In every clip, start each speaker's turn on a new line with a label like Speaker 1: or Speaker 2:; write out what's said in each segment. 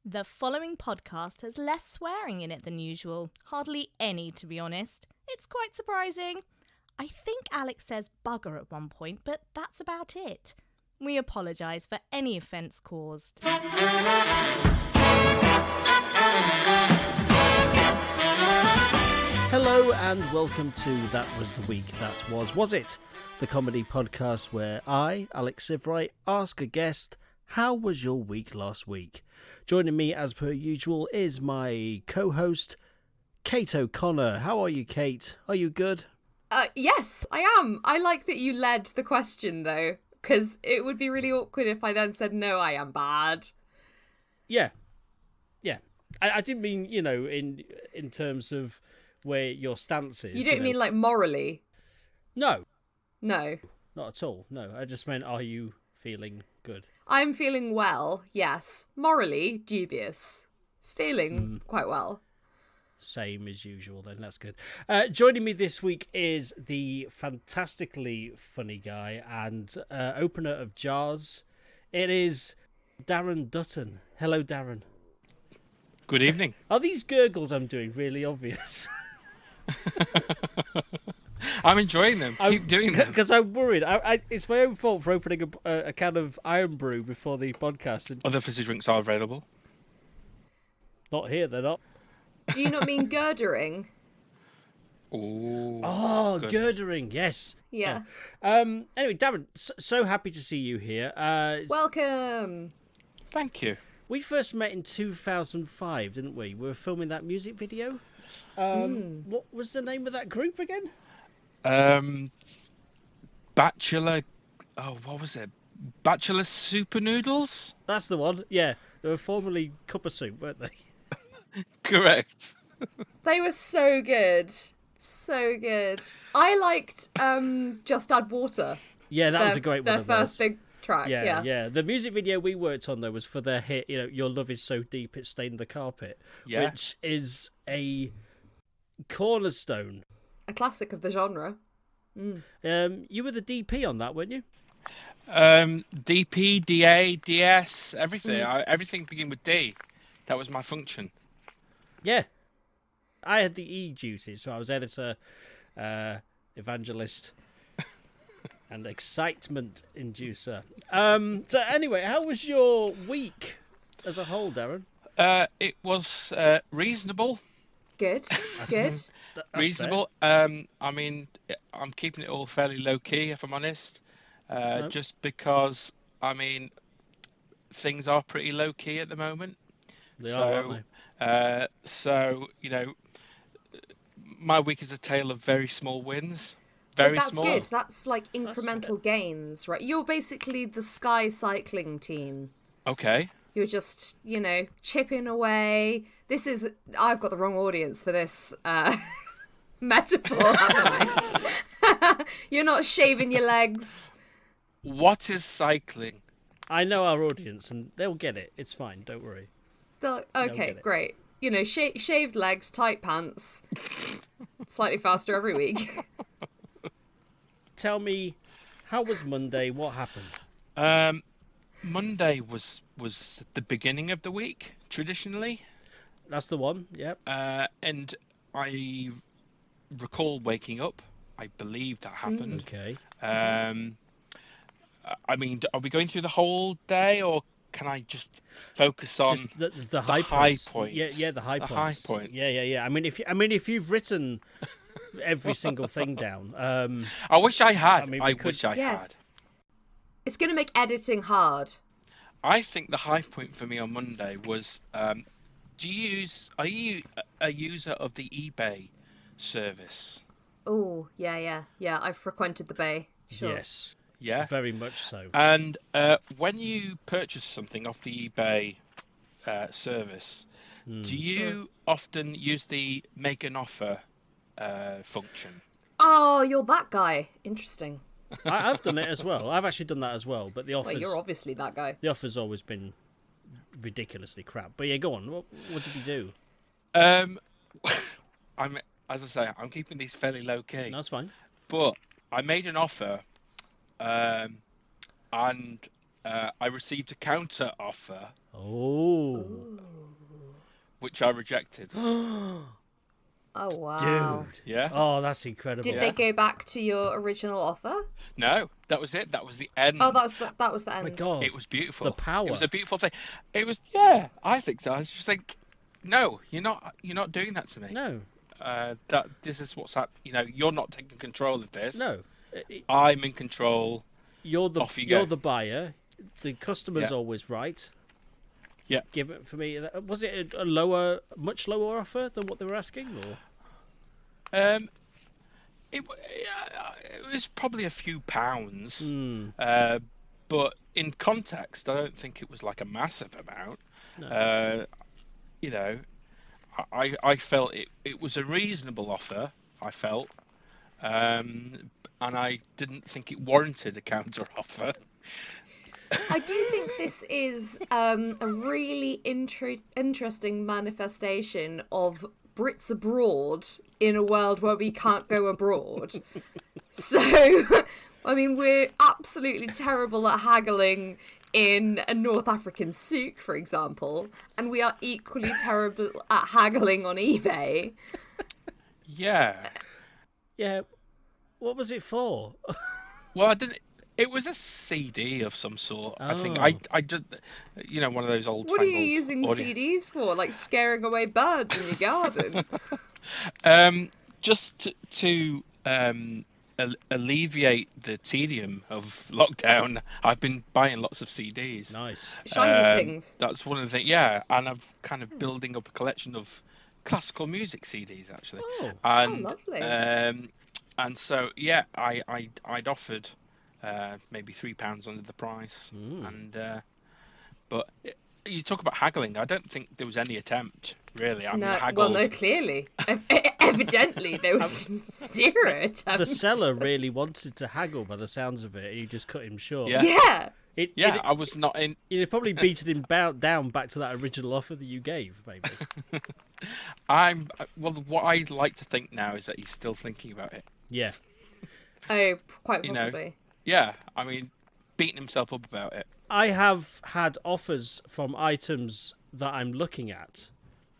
Speaker 1: The following podcast has less swearing in it than usual. Hardly any, to be honest. It's quite surprising. I think Alex says bugger at one point, but that's about it. We apologise for any offence caused.
Speaker 2: Hello and welcome to That Was the Week That Was it? The comedy podcast where I, Alex Sievewright, ask a guest, how was your week last week? Joining me as per usual is my co-host, Kate O'Connor. How are you, Kate? Are you good?
Speaker 3: Yes, I am. I like that you led the question though, because it would be really awkward if I then said, no, I am bad.
Speaker 2: Yeah. I didn't mean, in terms of where your stance is.
Speaker 3: You don't mean like morally?
Speaker 2: No.
Speaker 3: No.
Speaker 2: Not at all. No, I just meant, are you feeling good?
Speaker 3: I'm feeling well, yes. Morally, dubious. Feeling quite well.
Speaker 2: Same as usual then, that's good. Joining me this week is the fantastically funny guy and opener of jars. It is Darren Dutton. Hello, Darren.
Speaker 4: Good evening.
Speaker 2: Are these gurgles I'm doing really obvious?
Speaker 4: I'm enjoying them. Keep doing them.
Speaker 2: Because I'm worried. It's my own fault for opening a can of Iron Brew before the podcast.
Speaker 4: Other fizzy drinks are available.
Speaker 2: Not here, they're not.
Speaker 3: Do you not mean girdering?
Speaker 2: Oh,
Speaker 4: good.
Speaker 2: girdering, yes.
Speaker 3: Yeah.
Speaker 2: Anyway, Darren, so happy to see you here.
Speaker 3: Welcome.
Speaker 4: Thank you.
Speaker 2: We first met in 2005, didn't we? We were filming that music video. What was the name of that group again?
Speaker 4: Bachelor. Oh, what was it? Bachelor Super Noodles?
Speaker 2: That's the one. Yeah, they were formerly Cup of Soup, weren't they?
Speaker 4: Correct.
Speaker 3: They were so good. So good. I liked Just Add Water.
Speaker 2: Yeah, that was a great one.
Speaker 3: Their
Speaker 2: of
Speaker 3: first
Speaker 2: theirs.
Speaker 3: big track. Yeah.
Speaker 2: The music video we worked on though was for their hit, Your Love Is So Deep It Stained the Carpet, which is a cornerstone.
Speaker 3: A classic of the genre.
Speaker 2: You were the DP on that, weren't you?
Speaker 4: DP, DA, DS, everything. Everything began with D. That was my function.
Speaker 2: Yeah. I had the E duties, so I was editor, evangelist, and excitement inducer. So anyway, how was your week as a whole, Darren?
Speaker 4: It was reasonable.
Speaker 3: Good. Good.
Speaker 2: That's
Speaker 4: Reasonable. I mean, I'm keeping it all fairly low key, if I'm honest. Just because, I mean, things are pretty low key at the moment.
Speaker 2: They are, aren't they?
Speaker 4: So my week is a tale of very small wins. Very
Speaker 3: that's
Speaker 4: small.
Speaker 3: Good. That's like incremental gains, right? You're basically the Sky cycling team.
Speaker 4: Okay.
Speaker 3: You're just, chipping away. I've got the wrong audience for this metaphor, haven't I? You're not shaving your legs.
Speaker 4: What is cycling?
Speaker 2: I know our audience, and they'll get it. It's fine. Don't worry.
Speaker 3: Okay, great. Shaved legs, tight pants, slightly faster every week.
Speaker 2: Tell me, how was Monday? What happened?
Speaker 4: Monday was the beginning of the week, traditionally.
Speaker 2: That's the one, yep.
Speaker 4: And I recall waking up. I believe that happened.
Speaker 2: Okay.
Speaker 4: I mean, are we going through the whole day, or can I just focus on
Speaker 2: just the
Speaker 4: high
Speaker 2: points?
Speaker 4: points?
Speaker 2: Yeah, the high points.
Speaker 4: High points.
Speaker 2: Yeah. I mean, if you've written every single thing down,
Speaker 4: I wish I had.
Speaker 2: I
Speaker 4: wish I had.
Speaker 3: It's going to make editing hard.
Speaker 4: I think the high point for me on Monday was: are you a user of the eBay service?
Speaker 3: Oh, yeah. I've frequented the Bay. Sure.
Speaker 2: yes,
Speaker 4: Yeah.
Speaker 2: very much so.
Speaker 4: And when you purchase something off the eBay service, do you often use the make an offer function?
Speaker 3: Oh, you're that guy. Interesting.
Speaker 2: I've done it as well. I've actually done that as well. But the
Speaker 3: Well,
Speaker 2: offer's
Speaker 3: you're obviously that guy.
Speaker 2: the offer's always been ridiculously crap. But yeah, go on. What did you do?
Speaker 4: As I say, I'm keeping these fairly low key.
Speaker 2: That's fine.
Speaker 4: But I made an offer, and I received a counter offer.
Speaker 2: Oh.
Speaker 4: which I rejected.
Speaker 3: Oh wow!
Speaker 2: Dude.
Speaker 4: Yeah.
Speaker 2: Oh, that's incredible.
Speaker 3: Did they go back to your original offer?
Speaker 4: No, that was it. That was the end.
Speaker 3: Oh, that was the end.
Speaker 2: My God.
Speaker 4: It was beautiful.
Speaker 2: The power.
Speaker 4: It was a beautiful thing. It was, yeah, I think so. I was just like, no, you're not doing that to me.
Speaker 2: No.
Speaker 4: That this is what's happening. You know, you're not taking control of this.
Speaker 2: No.
Speaker 4: I'm in control.
Speaker 2: You're
Speaker 4: Off you go.
Speaker 2: you're the buyer. The customer's
Speaker 4: Yeah.
Speaker 2: always right.
Speaker 4: Yeah.
Speaker 2: Give it for me. Was it a much lower offer than what they were asking, or?
Speaker 4: It was probably a few pounds. But in context, I don't think it was like a massive amount.
Speaker 2: No.
Speaker 4: You know, I felt it was a reasonable offer. I felt, and I didn't think it warranted a counter offer.
Speaker 3: I do think this is a really interesting manifestation of Brits abroad in a world where we can't go abroad. So, I mean, we're absolutely terrible at haggling in a North African souk, for example, and we are equally terrible at haggling on eBay.
Speaker 4: Yeah.
Speaker 2: Yeah. What was it for?
Speaker 4: Well, I didn't. It was a CD of some sort. I think I did, you know, one of those old.
Speaker 3: What are you using CDs for? Like scaring away birds in your garden?
Speaker 4: Just to alleviate the tedium of lockdown, I've been buying lots of CDs.
Speaker 2: Nice.
Speaker 3: Shiny things.
Speaker 4: That's one of the things. Yeah, and I'm kind of building up a collection of classical music CDs actually. And,
Speaker 3: lovely.
Speaker 4: And so yeah, I'd offered. Maybe £3 under the price, and but you talk about haggling. I don't think there was any attempt really. I mean, haggled.
Speaker 3: Well, no, clearly, evidently there was zero attempt.
Speaker 2: The seller really wanted to haggle by the sounds of it, and you just cut him short.
Speaker 3: Yeah.
Speaker 4: I was not in.
Speaker 2: You'd probably beaten him down back to that original offer that you gave, maybe.
Speaker 4: What I'd like to think now is that he's still thinking about it.
Speaker 2: Yeah.
Speaker 3: Oh, quite
Speaker 4: You
Speaker 3: possibly.
Speaker 4: know, yeah, I mean, beating himself up about it.
Speaker 2: I have had offers from items that I'm looking at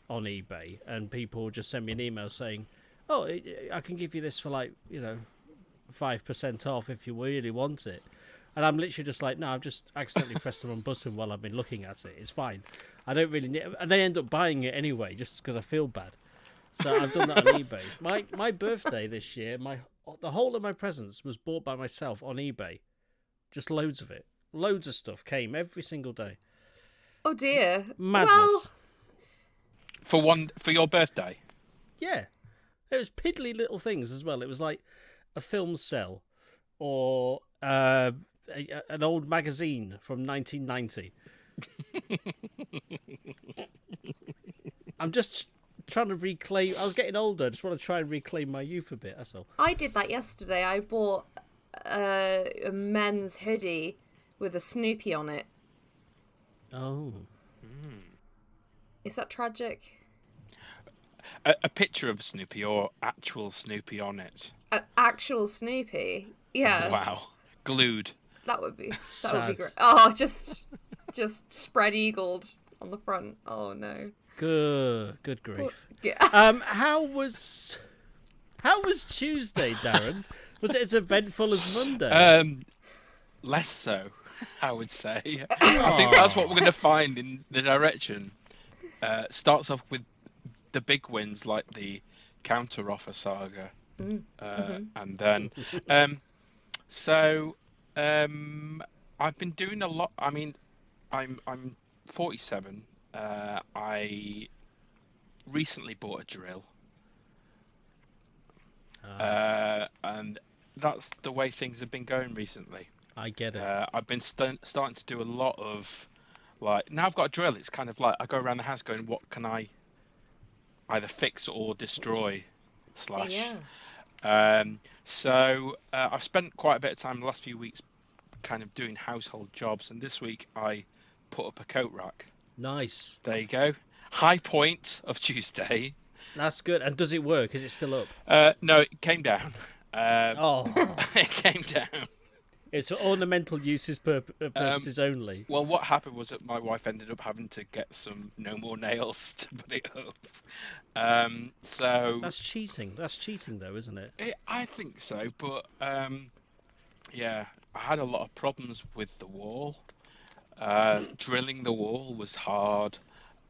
Speaker 2: on eBay, and people just send me an email saying, "Oh, I can give you this for 5% off if you really want it." And I'm literally just like, "No, I've just accidentally pressed the wrong button while I've been looking at it. It's fine. I don't really need." And they end up buying it anyway, just because I feel bad. So I've done that on eBay. My birthday this year, the whole of my presents was bought by myself on eBay. Just loads of it. Loads of stuff came every single day.
Speaker 3: Oh dear.
Speaker 2: Madness.
Speaker 3: Well,
Speaker 4: For your birthday?
Speaker 2: Yeah. It was piddly little things as well. It was like a film cell or an old magazine from 1990. I'm just trying to reclaim. I was getting older. I just want to try and reclaim my youth a bit. That's all.
Speaker 3: I did that yesterday. I bought a men's hoodie with a Snoopy on it.
Speaker 2: Oh.
Speaker 3: Is that tragic?
Speaker 4: A picture of Snoopy or actual Snoopy on it?
Speaker 3: Actual Snoopy. Yeah.
Speaker 4: Wow. Glued.
Speaker 3: That would be
Speaker 2: Sad.
Speaker 3: great. Oh, just spread eagled on the front. Oh no.
Speaker 2: Good grief.
Speaker 3: Yeah.
Speaker 2: How was Tuesday, Darren? Was it as eventful as Monday?
Speaker 4: Less so, I would say. I think that's what we're going to find in the direction. Starts off with the big wins like the counter offer saga, and then I've been doing a lot. I mean, I'm 47. I recently bought a drill, and that's the way things have been going recently.
Speaker 2: I get it.
Speaker 4: I've been starting to do a lot of now I've got a drill. It's kind of like I go around the house going, what can I either fix or destroy /
Speaker 3: Yeah.
Speaker 4: So I've spent quite a bit of time the last few weeks kind of doing household jobs, and this week I put up a coat rack.
Speaker 2: Nice.
Speaker 4: There you go. High point of Tuesday.
Speaker 2: That's good. And does it work? Is it still up?
Speaker 4: No, it came down.
Speaker 2: Oh.
Speaker 4: It came down.
Speaker 2: It's for ornamental uses purposes only.
Speaker 4: Well, what happened was that my wife ended up having to get some no more nails to put it up. So
Speaker 2: That's cheating. That's cheating, though, isn't it?
Speaker 4: I think so, but yeah, I had a lot of problems with the wall. Drilling the wall was hard.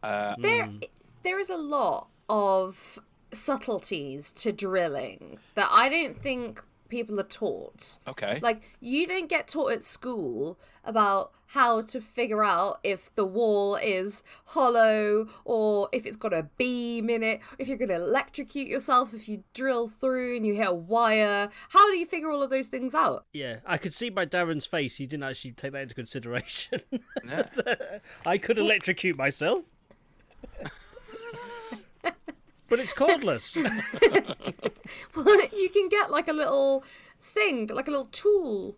Speaker 3: There is a lot of subtleties to drilling that I don't think people are taught.
Speaker 4: Okay.
Speaker 3: Like, you don't get taught at school about how to figure out if the wall is hollow or if it's got a beam in it, if you're going to electrocute yourself if you drill through and you hit a wire. How do you figure all of those things out?
Speaker 2: Yeah, I could see by Darren's face he didn't actually take that into consideration.
Speaker 4: Yeah.
Speaker 2: I could electrocute myself. But it's cordless.
Speaker 3: Well, you can get like a little thing, like a little tool.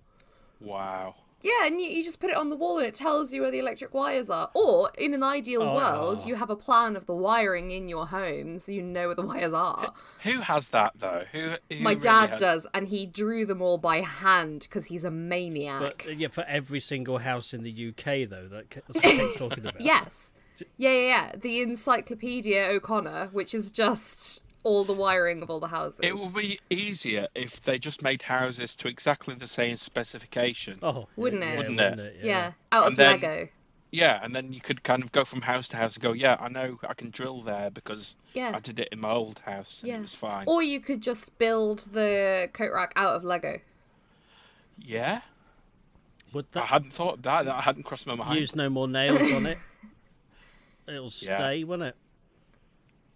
Speaker 4: Wow.
Speaker 3: Yeah, and you just put it on the wall and it tells you where the electric wires are. Or, in an ideal world, you have a plan of the wiring in your home so you know where the wires are.
Speaker 4: Who has that, though? Who
Speaker 3: My
Speaker 4: really
Speaker 3: dad does, and he drew them all by hand because he's a maniac.
Speaker 2: But yeah, for every single house in the UK, though, that's what Kate's talking about.
Speaker 3: Yes. Yeah. The Encyclopedia O'Connor, which is just all the wiring of all the houses.
Speaker 4: It would be easier if they just made houses to exactly the same specification.
Speaker 2: Oh,
Speaker 3: Wouldn't it?
Speaker 4: Wouldn't it?
Speaker 3: Yeah, out of
Speaker 4: And then-
Speaker 3: Lego.
Speaker 4: Yeah, and then you could kind of go from house to house and go, yeah, I know I can drill there because
Speaker 3: Yeah.
Speaker 4: I did it in my old house and
Speaker 3: Yeah.
Speaker 4: it was fine.
Speaker 3: Or you could just build the coat rack out of Lego.
Speaker 4: Yeah?
Speaker 2: Would
Speaker 4: I
Speaker 2: that
Speaker 4: hadn't thought of that. That hadn't crossed my mind.
Speaker 2: use no more nails on it? It'll
Speaker 4: Yeah.
Speaker 2: stay, won't it?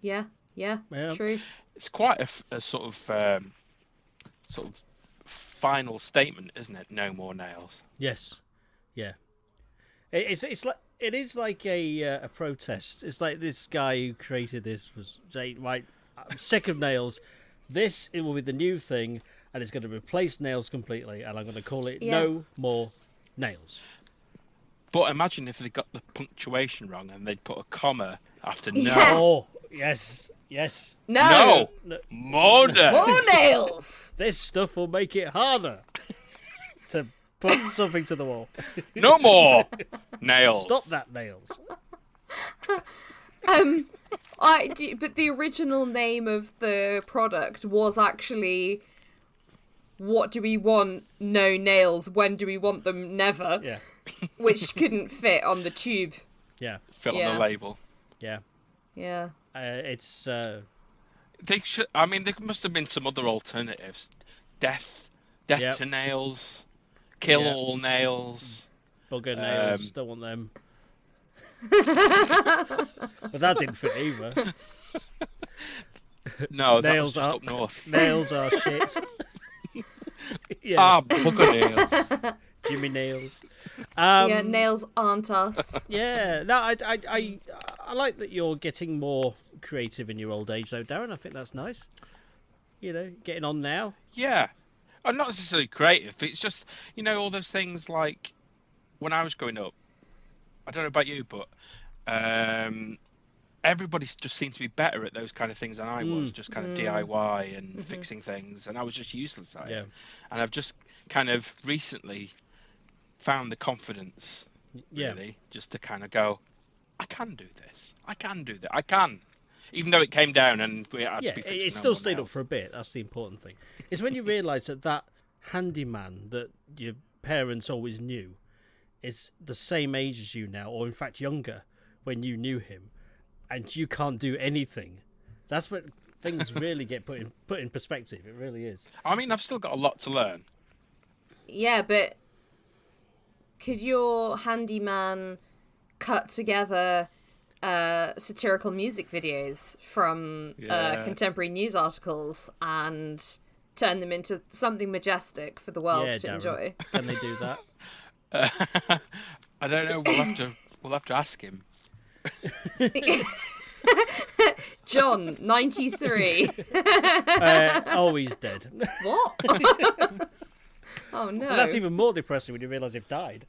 Speaker 3: Yeah,
Speaker 2: Yeah.
Speaker 3: true.
Speaker 4: It's quite a sort of final statement, isn't it? No more nails.
Speaker 2: Yes. Yeah. It's like it is like a protest. It's like this guy who created this was saying, right, I'm sick of nails. It will be the new thing, and it's going to replace nails completely, and I'm going to call it No More Nails.
Speaker 4: But imagine if they got the punctuation wrong and they'd put a comma after no.
Speaker 3: Yeah.
Speaker 2: Oh, yes.
Speaker 4: No!
Speaker 2: No.
Speaker 4: More nails!
Speaker 3: More nails!
Speaker 2: This stuff will make it harder to put something to the wall.
Speaker 4: No more nails!
Speaker 2: Stop that, nails.
Speaker 3: But the original name of the product was actually, what do we want? No nails. When do we want them? Never.
Speaker 2: Yeah.
Speaker 3: Which couldn't fit on the tube.
Speaker 2: Yeah.
Speaker 4: Fit on
Speaker 3: Yeah.
Speaker 4: the label.
Speaker 2: Yeah.
Speaker 3: Yeah.
Speaker 2: It's
Speaker 4: They should. I mean, there must have been some other alternatives. Death
Speaker 2: Yep.
Speaker 4: to nails. Kill
Speaker 2: Yeah.
Speaker 4: all nails.
Speaker 2: bugger nails. Don't want them. But that didn't fit either.
Speaker 4: No, that
Speaker 2: Nails
Speaker 4: was just
Speaker 2: are-
Speaker 4: up north.
Speaker 2: Nails are shit. Yeah.
Speaker 4: Ah, bugger nails.
Speaker 2: Jimmy Nails.
Speaker 3: Yeah, nails aren't us.
Speaker 2: Yeah. No, I like that you're getting more creative in your old age, though, Darren. I think that's nice. You know, getting on now.
Speaker 4: Yeah. I'm not necessarily creative. It's just, all those things like when I was growing up, I don't know about you, but everybody just seemed to be better at those kind of things than I was, just kind of DIY and fixing things, and I was just useless at it.
Speaker 2: Yeah.
Speaker 4: And I've just kind of recently found the confidence,
Speaker 2: Yeah.
Speaker 4: really, just to kind of go, I can do this. I can do that. I can. Even though it came down and we had
Speaker 2: Yeah,
Speaker 4: to be fixing
Speaker 2: it
Speaker 4: no
Speaker 2: still
Speaker 4: more
Speaker 2: stayed up
Speaker 4: nails.
Speaker 2: for a bit. That's the important thing. It's when you realise that handyman that your parents always knew is the same age as you now, or in fact younger, when you knew him, and you can't do anything. That's when things really get put in perspective. It really is.
Speaker 4: I mean, I've still got a lot to learn.
Speaker 3: Yeah, but could your handyman cut together satirical music videos from
Speaker 4: Yeah.
Speaker 3: contemporary news articles and turn them into something majestic for the world
Speaker 2: Yeah,
Speaker 3: to
Speaker 2: Darren.
Speaker 3: enjoy?
Speaker 2: Can they do that?
Speaker 4: I don't know. We'll have to ask him.
Speaker 3: John, 93.
Speaker 2: Oh, he's dead.
Speaker 3: What? Oh no.
Speaker 2: And that's even more depressing when you realise they've died.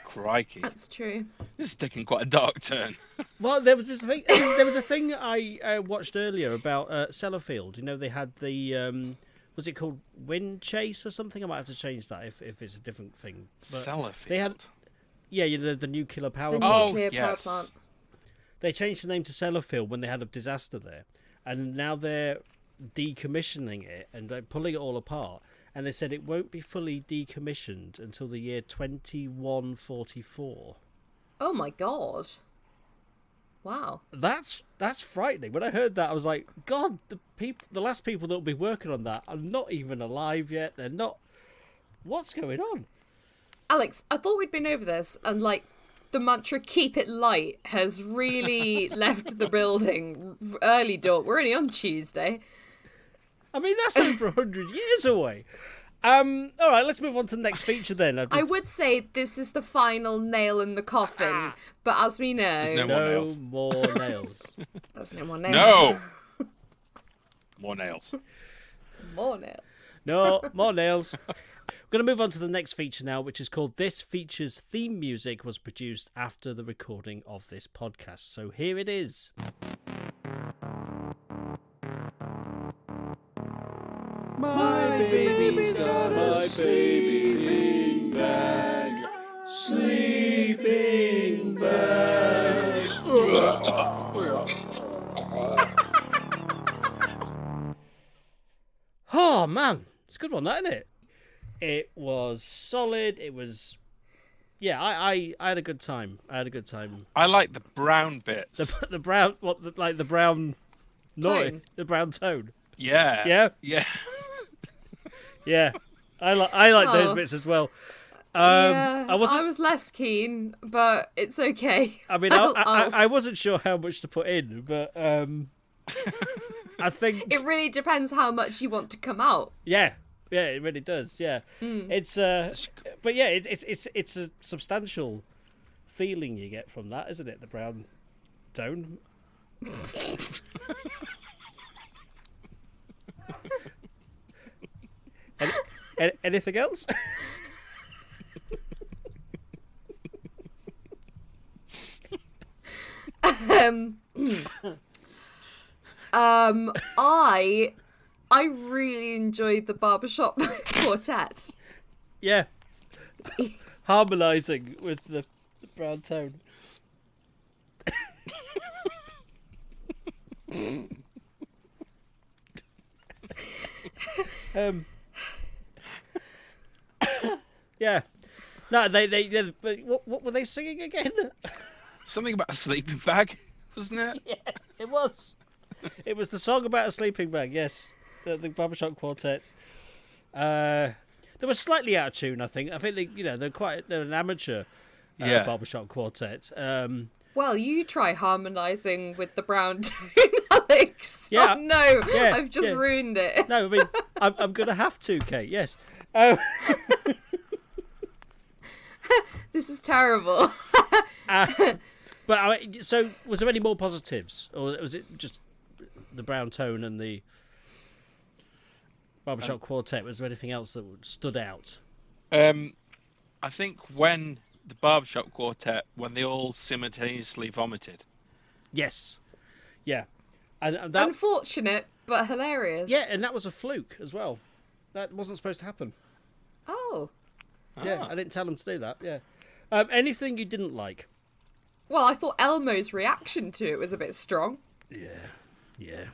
Speaker 4: Crikey,
Speaker 3: That's true.
Speaker 4: this is taking quite a dark turn.
Speaker 2: Well, there was this thing. There was a thing I watched earlier about Sellafield. They had the Was it called Wind Chase or something? I might have to change that if it's a different thing. But
Speaker 4: Sellafield.
Speaker 2: they had, the nuclear power
Speaker 3: The
Speaker 2: plant.
Speaker 3: nuclear power
Speaker 4: yes.
Speaker 3: plant.
Speaker 2: They changed the name to Sellafield when they had a disaster there, and now they're decommissioning it and they're pulling it all apart. And they said it won't be fully decommissioned until the year 2144.
Speaker 3: Oh my god. Wow.
Speaker 2: That's frightening. When I heard that, I was like, God, the last people that will be working on that are not even alive yet. They're not. What's going on?
Speaker 3: Alex, I thought we'd been over this, and the mantra "keep it light" has really left the building early door. We're only on Tuesday.
Speaker 2: I mean, that's over 100 years away. All right, let's move on to the next feature then.
Speaker 3: I would say this is the final nail in the coffin, but as we know,
Speaker 4: There's
Speaker 2: no more nails.
Speaker 3: there's no more nails.
Speaker 4: No! More nails.
Speaker 3: More nails.
Speaker 2: No, more nails. We're going to move on to the next feature now, which is called This Feature's Theme Music was produced after the recording of this podcast. So here it is. My baby's got a sleeping bag. Sleeping bag. Oh, man. It's a good one, that, isn't it? It was solid. It was... Yeah, I had a good time. I
Speaker 4: like the brown bits.
Speaker 2: The brown... What, the brown... noise?
Speaker 3: Tone.
Speaker 2: The brown tone.
Speaker 4: Yeah.
Speaker 2: Yeah?
Speaker 4: Yeah.
Speaker 2: Yeah. I like those
Speaker 3: Oh.
Speaker 2: bits as well.
Speaker 3: Yeah,
Speaker 2: I wasn't...
Speaker 3: I was less keen, but it's okay.
Speaker 2: I mean, I wasn't sure how much to put in, but I think...
Speaker 3: It really depends how much you want to come out.
Speaker 2: Yeah, it really does. Yeah, it's but yeah, it's a substantial feeling you get from that, isn't it? The brown tone. Anything else?
Speaker 3: I really enjoyed the barbershop quartet.
Speaker 2: Yeah, harmonising with the brown tone. Yeah. No, they what were they singing again?
Speaker 4: Something about a sleeping bag, wasn't it?
Speaker 2: Yeah, it was. It was the song about a sleeping bag. Yes, the barbershop quartet. They were slightly out of tune. I think they're an amateur barbershop quartet.
Speaker 3: Well, you try harmonising with the brown tone, Alex.
Speaker 2: Yeah.
Speaker 3: Oh, no,
Speaker 2: Yeah,
Speaker 3: I've just
Speaker 2: yeah.
Speaker 3: ruined it.
Speaker 2: No, I mean I'm gonna have to, Kate. Yes.
Speaker 3: This is terrible.
Speaker 2: But so was there any more positives, or was it just the brown tone and the barbershop quartet? Was there anything else that stood out?
Speaker 4: I think when the barbershop quartet, when they all simultaneously vomited.
Speaker 2: Yes. Yeah. And that,
Speaker 3: Unfortunate, but hilarious.
Speaker 2: yeah, and that was a fluke as well. That wasn't supposed to happen.
Speaker 3: Oh.
Speaker 2: Yeah, I didn't tell them to do that. Yeah. Anything you didn't like?
Speaker 3: Well, I thought Elmo's reaction to it was a bit strong.
Speaker 2: Yeah.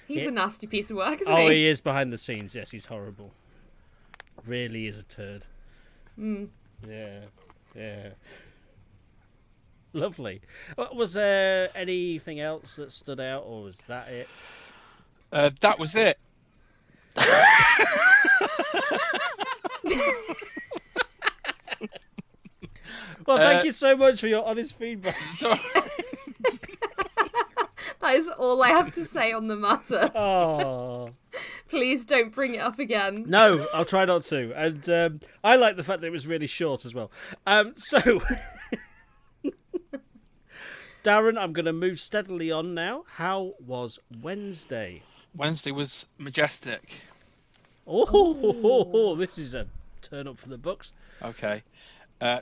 Speaker 3: He's a nasty piece of work, isn't
Speaker 2: Oh,
Speaker 3: he?
Speaker 2: he is behind the scenes. Yes, he's horrible. Really is a turd. Yeah. Lovely. Was there anything else that stood out, or was that it?
Speaker 4: That was it.
Speaker 2: Well, thank you so much for your honest feedback.
Speaker 4: So,
Speaker 3: That is all I have to say on the matter.
Speaker 2: Oh.
Speaker 3: Please don't bring it up again.
Speaker 2: No, I'll try not to. And I like the fact that it was really short as well. So, Darren, I'm going to move steadily on now. How was Wednesday?
Speaker 4: Wednesday was majestic.
Speaker 2: Oh, this is a turn up for the books.
Speaker 4: Okay.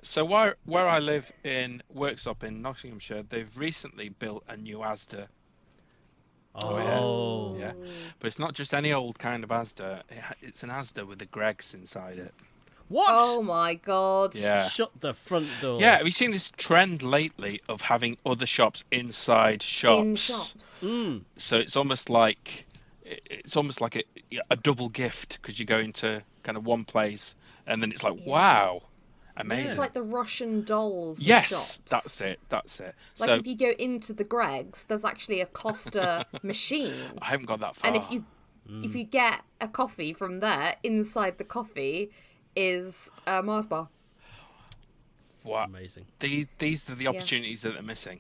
Speaker 4: So where I live in Worksop in Nottinghamshire, they've recently built a new Asda.
Speaker 2: Oh.
Speaker 4: Yeah. But it's not just any old kind of Asda. It's an Asda with the Greggs inside it.
Speaker 2: What?
Speaker 3: Oh my god.
Speaker 4: Yeah.
Speaker 2: Shut the front door.
Speaker 4: Yeah, have you seen this trend lately of having other shops inside shops?
Speaker 3: In shops.
Speaker 4: So it's almost like a double gift because you go into kind of one place and then it's like, wow, amazing.
Speaker 3: It's like the Russian dolls.
Speaker 4: Yes,
Speaker 3: shops.
Speaker 4: that's it.
Speaker 3: Like
Speaker 4: So
Speaker 3: if you go into the Greggs, there's actually a Costa machine,
Speaker 4: I haven't got that far.
Speaker 3: and if you get a coffee from there, inside the coffee is a Mars bar.
Speaker 4: Wow.
Speaker 2: Amazing.
Speaker 4: These are the opportunities that they're missing.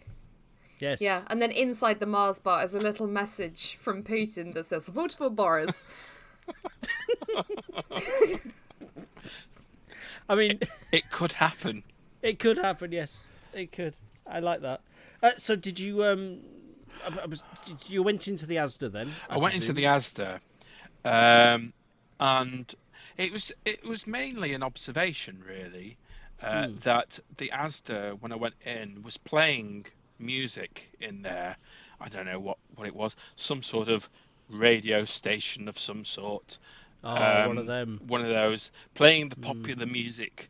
Speaker 2: Yes.
Speaker 3: Yeah, and then inside the Mars bar is a little message from Putin that says "Vote for Boris."
Speaker 2: I mean,
Speaker 4: It could happen.
Speaker 2: it could happen. Yes, it could. I like that. So did you? You went into the Asda then?
Speaker 4: I went into
Speaker 2: presume?
Speaker 4: the Asda, and it was mainly an observation, really, that the Asda, when I went in, was playing music in there. I don't know what it was, some sort of radio station of some sort.
Speaker 2: Oh, one of them.
Speaker 4: One of those, playing the popular music.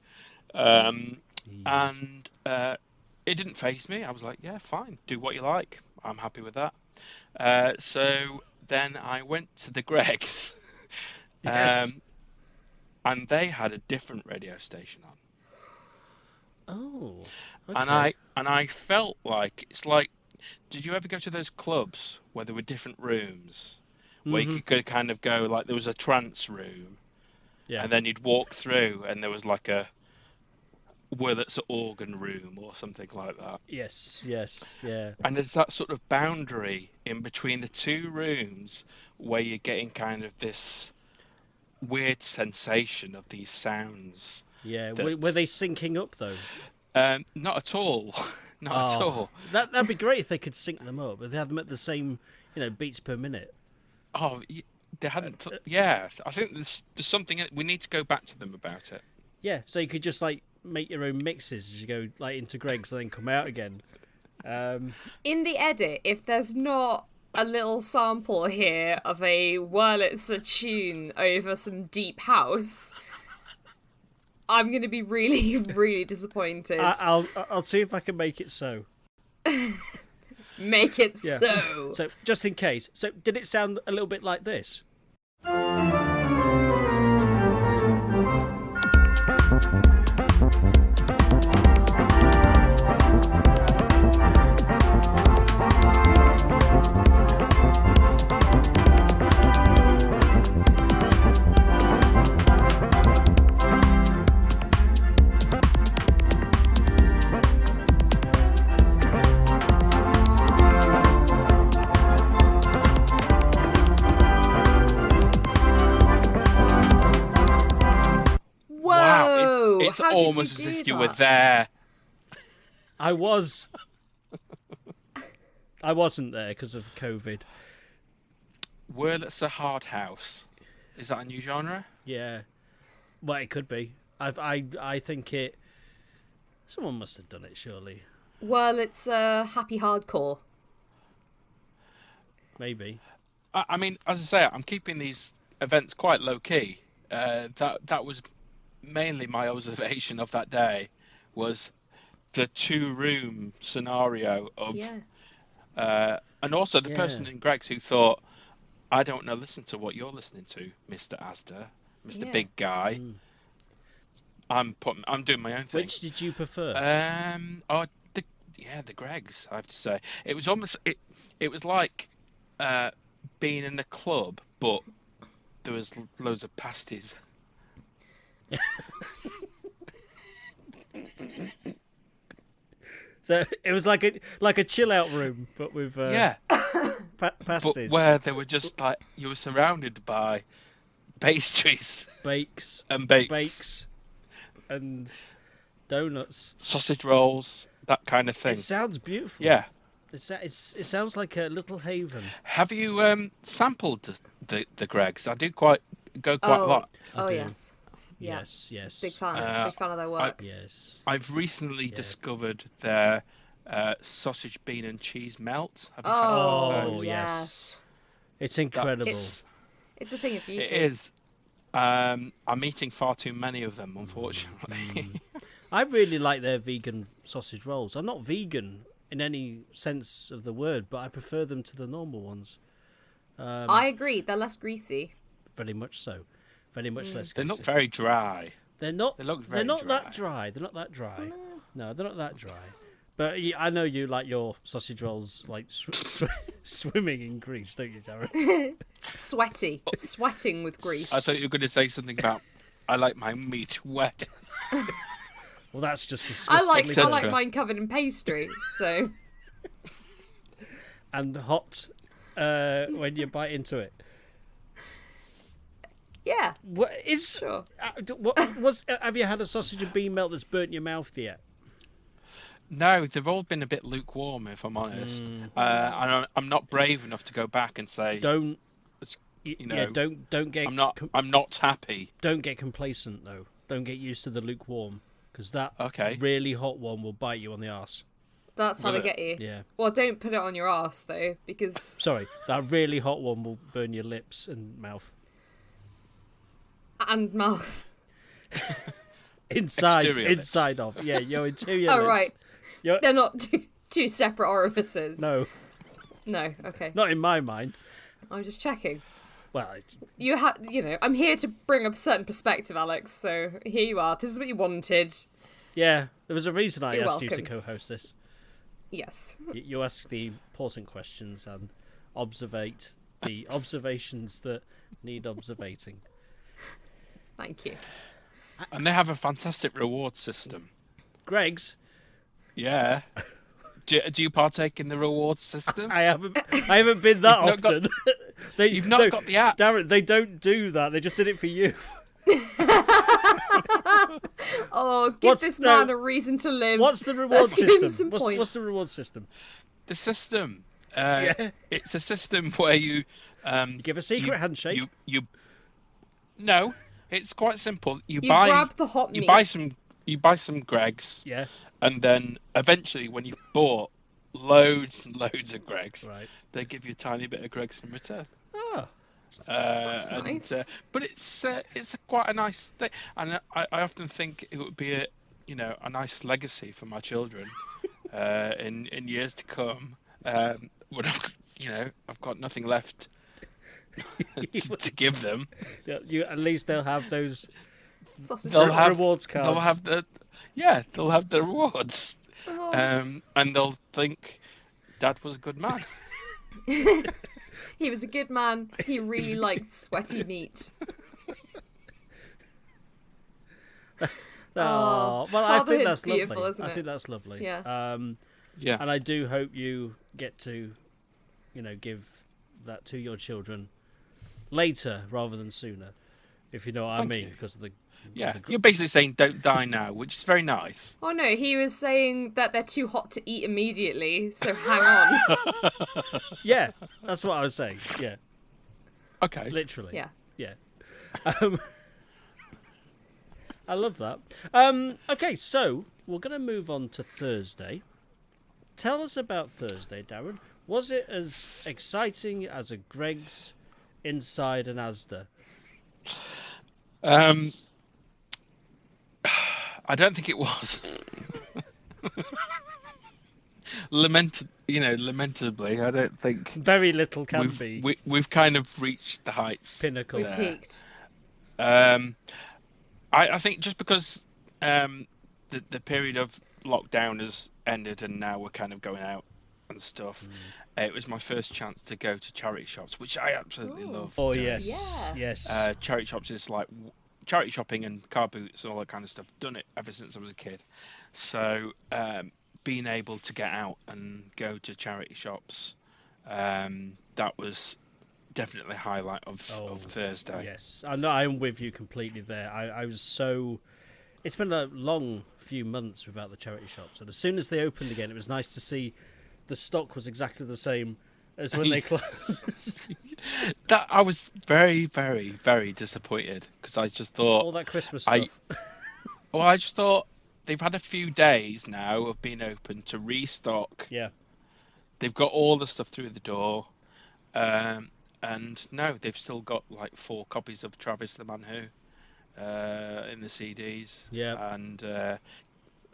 Speaker 4: And it didn't faze me. I was like, yeah, fine, do what you like. I'm happy with that. So then I went to the Greggs,
Speaker 2: Yes.
Speaker 4: and they had a different radio station on.
Speaker 2: Oh. Okay.
Speaker 4: And I felt like it's like, did you ever go to those clubs where there were different rooms where you could kind of go, like there was a trance room,
Speaker 2: Yeah.
Speaker 4: and then you'd walk through and there was like a Wurlitzer organ room or something like that.
Speaker 2: Yes. Yes. Yeah.
Speaker 4: And there's that sort of boundary in between the two rooms where you're getting kind of this weird sensation of these sounds.
Speaker 2: Yeah.
Speaker 4: that-
Speaker 2: Were they syncing up though?
Speaker 4: Not at all. Not at all.
Speaker 2: That'd be great if they could sync them up, but they had them at the same, beats per minute.
Speaker 4: Oh, they hadn't. Yeah, I think there's something. We need to go back to them about it.
Speaker 2: Yeah, so you could just make your own mixes as you go into Greg's and then come out again.
Speaker 3: In the edit, if there's not a little sample here of a Wurlitzer tune over some deep house, I'm going to be really, really disappointed.
Speaker 2: I'll see if I can make it so.
Speaker 3: Make it
Speaker 2: Yeah.
Speaker 3: so.
Speaker 2: So just in case. So did it sound a little bit like this?
Speaker 3: Whoa!
Speaker 4: It's
Speaker 3: How
Speaker 4: almost
Speaker 3: did
Speaker 4: as
Speaker 3: you do
Speaker 4: if you were
Speaker 3: that?
Speaker 4: there.
Speaker 2: I was. I wasn't there because of COVID.
Speaker 4: Wurlitzer Hard House. Is that a new genre?
Speaker 2: Yeah. Well, it could be. I think it. Someone must have done it, surely.
Speaker 3: Well, it's happy hardcore.
Speaker 2: Maybe.
Speaker 4: I mean, as I say, I'm keeping these events quite low key. That was mainly my observation of that day, was the 2-room scenario of,
Speaker 3: Yeah.
Speaker 4: and also the person in Greg's who thought, I don't know, listen to what you're listening to, Mr. Asda, Mr.
Speaker 3: Yeah.
Speaker 4: Big Guy. I'm doing my own thing.
Speaker 2: Which did you prefer?
Speaker 4: The Greg's, I have to say. It was almost it was like being in a club, but there was loads of pasties.
Speaker 2: So it was like a chill out room, but with pasties,
Speaker 4: but where they were just like you were surrounded by pastries,
Speaker 2: bakes,
Speaker 4: and
Speaker 2: bakes, and donuts,
Speaker 4: sausage rolls, that kind of thing.
Speaker 2: It sounds beautiful.
Speaker 4: Yeah.
Speaker 2: It sounds like a little haven.
Speaker 4: Have you sampled the Greg's? I do go quite a lot.
Speaker 3: Oh
Speaker 2: do.
Speaker 3: yes. Yeah.
Speaker 2: Yes.
Speaker 3: Big fan of their work.
Speaker 2: Yes.
Speaker 4: I've recently discovered their sausage, bean and cheese melt. Have you had
Speaker 3: Oh,
Speaker 4: those?
Speaker 3: yes.
Speaker 2: It's incredible.
Speaker 3: It's a thing of beauty.
Speaker 4: It is. I'm eating far too many of them, unfortunately.
Speaker 2: I really like their vegan sausage rolls. I'm not vegan in any sense of the word, but I prefer them to the normal ones.
Speaker 3: I agree. They're less greasy.
Speaker 2: Very much so. Very much less
Speaker 4: They
Speaker 2: greasy.
Speaker 4: look very dry.
Speaker 2: They're not.
Speaker 4: They look
Speaker 2: They're
Speaker 4: very
Speaker 2: not that
Speaker 4: dry.
Speaker 2: dry. They're not that dry. No, they're not that dry. But I know you like your sausage rolls like swimming in grease, don't you, Darren?
Speaker 3: Sweating with grease.
Speaker 4: I thought you were going to say something about I like my meat wet.
Speaker 2: Well, that's just
Speaker 3: I
Speaker 2: disgustingly
Speaker 3: like
Speaker 2: bad.
Speaker 3: mine covered in pastry. So
Speaker 2: And hot when you bite into it.
Speaker 3: yeah,
Speaker 2: What is?
Speaker 3: sure.
Speaker 2: What was? Have you had a sausage and bean melt that's burnt your mouth yet?
Speaker 4: No, they've all been a bit lukewarm, if I'm honest. I'm not brave enough to go back and say,
Speaker 2: Don't.
Speaker 4: you know,
Speaker 2: Yeah, don't get.
Speaker 4: I'm not happy.
Speaker 2: Don't get complacent though. Don't get used to the lukewarm, because that
Speaker 4: Okay.
Speaker 2: really hot one will bite you on the arse.
Speaker 3: That's how
Speaker 4: Will
Speaker 3: they
Speaker 4: it?
Speaker 3: get you.
Speaker 2: Yeah.
Speaker 3: Well, don't put it on your ass though, because
Speaker 2: Sorry, that really hot one will burn your lips and mouth.
Speaker 3: and mouth.
Speaker 2: Inside
Speaker 4: Lips.
Speaker 2: of. Yeah, your interior
Speaker 3: Oh
Speaker 2: lips.
Speaker 3: right,
Speaker 2: Your-
Speaker 3: they're not two separate orifices.
Speaker 2: No,
Speaker 3: No. Okay.
Speaker 2: not in my mind.
Speaker 3: I'm just checking.
Speaker 2: Well,
Speaker 3: I'm here to bring a certain perspective, Alex. So here you are. This is what you wanted.
Speaker 2: yeah, there was a reason I
Speaker 3: You're
Speaker 2: asked you to
Speaker 3: welcome.
Speaker 2: co-host this.
Speaker 3: Yes.
Speaker 2: You ask the important questions and observate the observations that need observating.
Speaker 3: Thank you.
Speaker 4: And they have a fantastic reward system.
Speaker 2: Greg's,
Speaker 4: Yeah. Do you partake in the reward system?
Speaker 2: I haven't been that
Speaker 4: You've not got-
Speaker 2: often.
Speaker 4: You've not got the app.
Speaker 2: Darren, they don't do that. They just did it for you.
Speaker 3: Oh, give
Speaker 2: What's
Speaker 3: this
Speaker 2: the-
Speaker 3: man a reason to live.
Speaker 2: What's the reward
Speaker 3: Let's give him
Speaker 2: system?
Speaker 3: some points.
Speaker 2: What's the reward system?
Speaker 4: The system.
Speaker 2: Yeah.
Speaker 4: It's a system where you
Speaker 2: Give a secret handshake.
Speaker 4: No, it's quite simple.
Speaker 3: You grab the hot
Speaker 4: you
Speaker 3: meat.
Speaker 4: buy some Greggs,
Speaker 2: Yeah,
Speaker 4: and then eventually, when you've bought loads and loads of Greggs,
Speaker 2: right.
Speaker 4: they give you a tiny bit of Greggs in return.
Speaker 2: Ah,
Speaker 3: That's nice.
Speaker 4: But it's quite a nice thing, and I often think it would be a nice legacy for my children in years to come. When I've got nothing left to give them.
Speaker 2: yeah, at least they'll have those
Speaker 3: Sausage
Speaker 4: They'll
Speaker 3: roll.
Speaker 4: have
Speaker 2: rewards cards.
Speaker 4: They'll have the rewards,
Speaker 3: Oh.
Speaker 4: and they'll think Dad was a good man.
Speaker 3: He was a good man. He really liked sweaty meat.
Speaker 2: Oh, well, I think
Speaker 3: fatherhood's
Speaker 2: that's
Speaker 3: beautiful,
Speaker 2: lovely.
Speaker 3: isn't
Speaker 2: I
Speaker 3: it?
Speaker 2: think that's lovely.
Speaker 3: Yeah.
Speaker 4: Yeah.
Speaker 2: And I do hope you get to, give that to your children later rather than sooner, if you know what
Speaker 4: Thank
Speaker 2: I mean,
Speaker 4: you.
Speaker 2: because of the.
Speaker 4: Yeah,
Speaker 2: of the-
Speaker 4: you're basically saying don't die now, which is very nice.
Speaker 3: Oh no, he was saying that they're too hot to eat immediately, so hang on.
Speaker 2: Yeah, that's what I was saying. Yeah,
Speaker 4: Okay.
Speaker 2: literally.
Speaker 3: Yeah.
Speaker 2: Yeah. I love that. Okay, so we're going to move on to Thursday. Tell us about Thursday, Darren. Was it as exciting as a Greg's, Inside, and Asda?
Speaker 4: I don't think it was. Lamentably, I don't think
Speaker 2: Very little can be.
Speaker 4: we've kind of reached the heights.
Speaker 2: Pinnacle.
Speaker 3: We've peaked.
Speaker 4: I think just because the period of lockdown has ended and now we're kind of going out and stuff, it was my first chance to go to charity shops, which I absolutely love.
Speaker 2: Oh,
Speaker 4: doing.
Speaker 2: yes.
Speaker 3: Yeah.
Speaker 2: Yes.
Speaker 4: Charity shops is like charity shopping and car boots and all that kind of stuff. Done it ever since I was a kid. So being able to get out and go to charity shops, that was definitely a highlight of Thursday.
Speaker 2: Yes. I'm with you completely there. I was so... It's been a long few months without the charity shops, and as soon as they opened again, it was nice to see the stock was exactly the same as when they closed.
Speaker 4: That I was very, very, very disappointed because I just thought
Speaker 2: All that Christmas stuff.
Speaker 4: I just thought they've had a few days now of being open to restock.
Speaker 2: Yeah.
Speaker 4: They've got all the stuff through the door, and no, they've still got like 4 copies of Travis the Man Who in the CDs.
Speaker 2: Yeah.
Speaker 4: And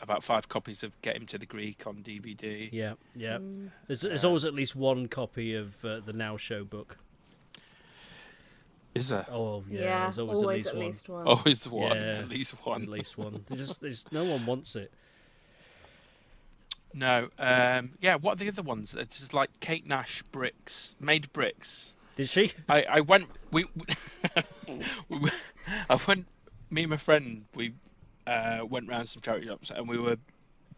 Speaker 4: about 5 copies of Get Him to the Greek on DVD.
Speaker 2: Yeah. Yeah. There's always at least one copy of the Now Show book.
Speaker 4: Is there?
Speaker 2: Oh yeah.
Speaker 3: Yeah,
Speaker 2: There's always
Speaker 3: at
Speaker 2: one.
Speaker 3: least one.
Speaker 4: Always one.
Speaker 2: Yeah.
Speaker 4: At least one.
Speaker 2: At least one. There's no one wants it.
Speaker 4: No. Yeah. What are the other ones? It's just like Kate Nash bricks, made bricks.
Speaker 2: Did she?
Speaker 4: I went. I went. Me and my friend. We went round some charity shops and we were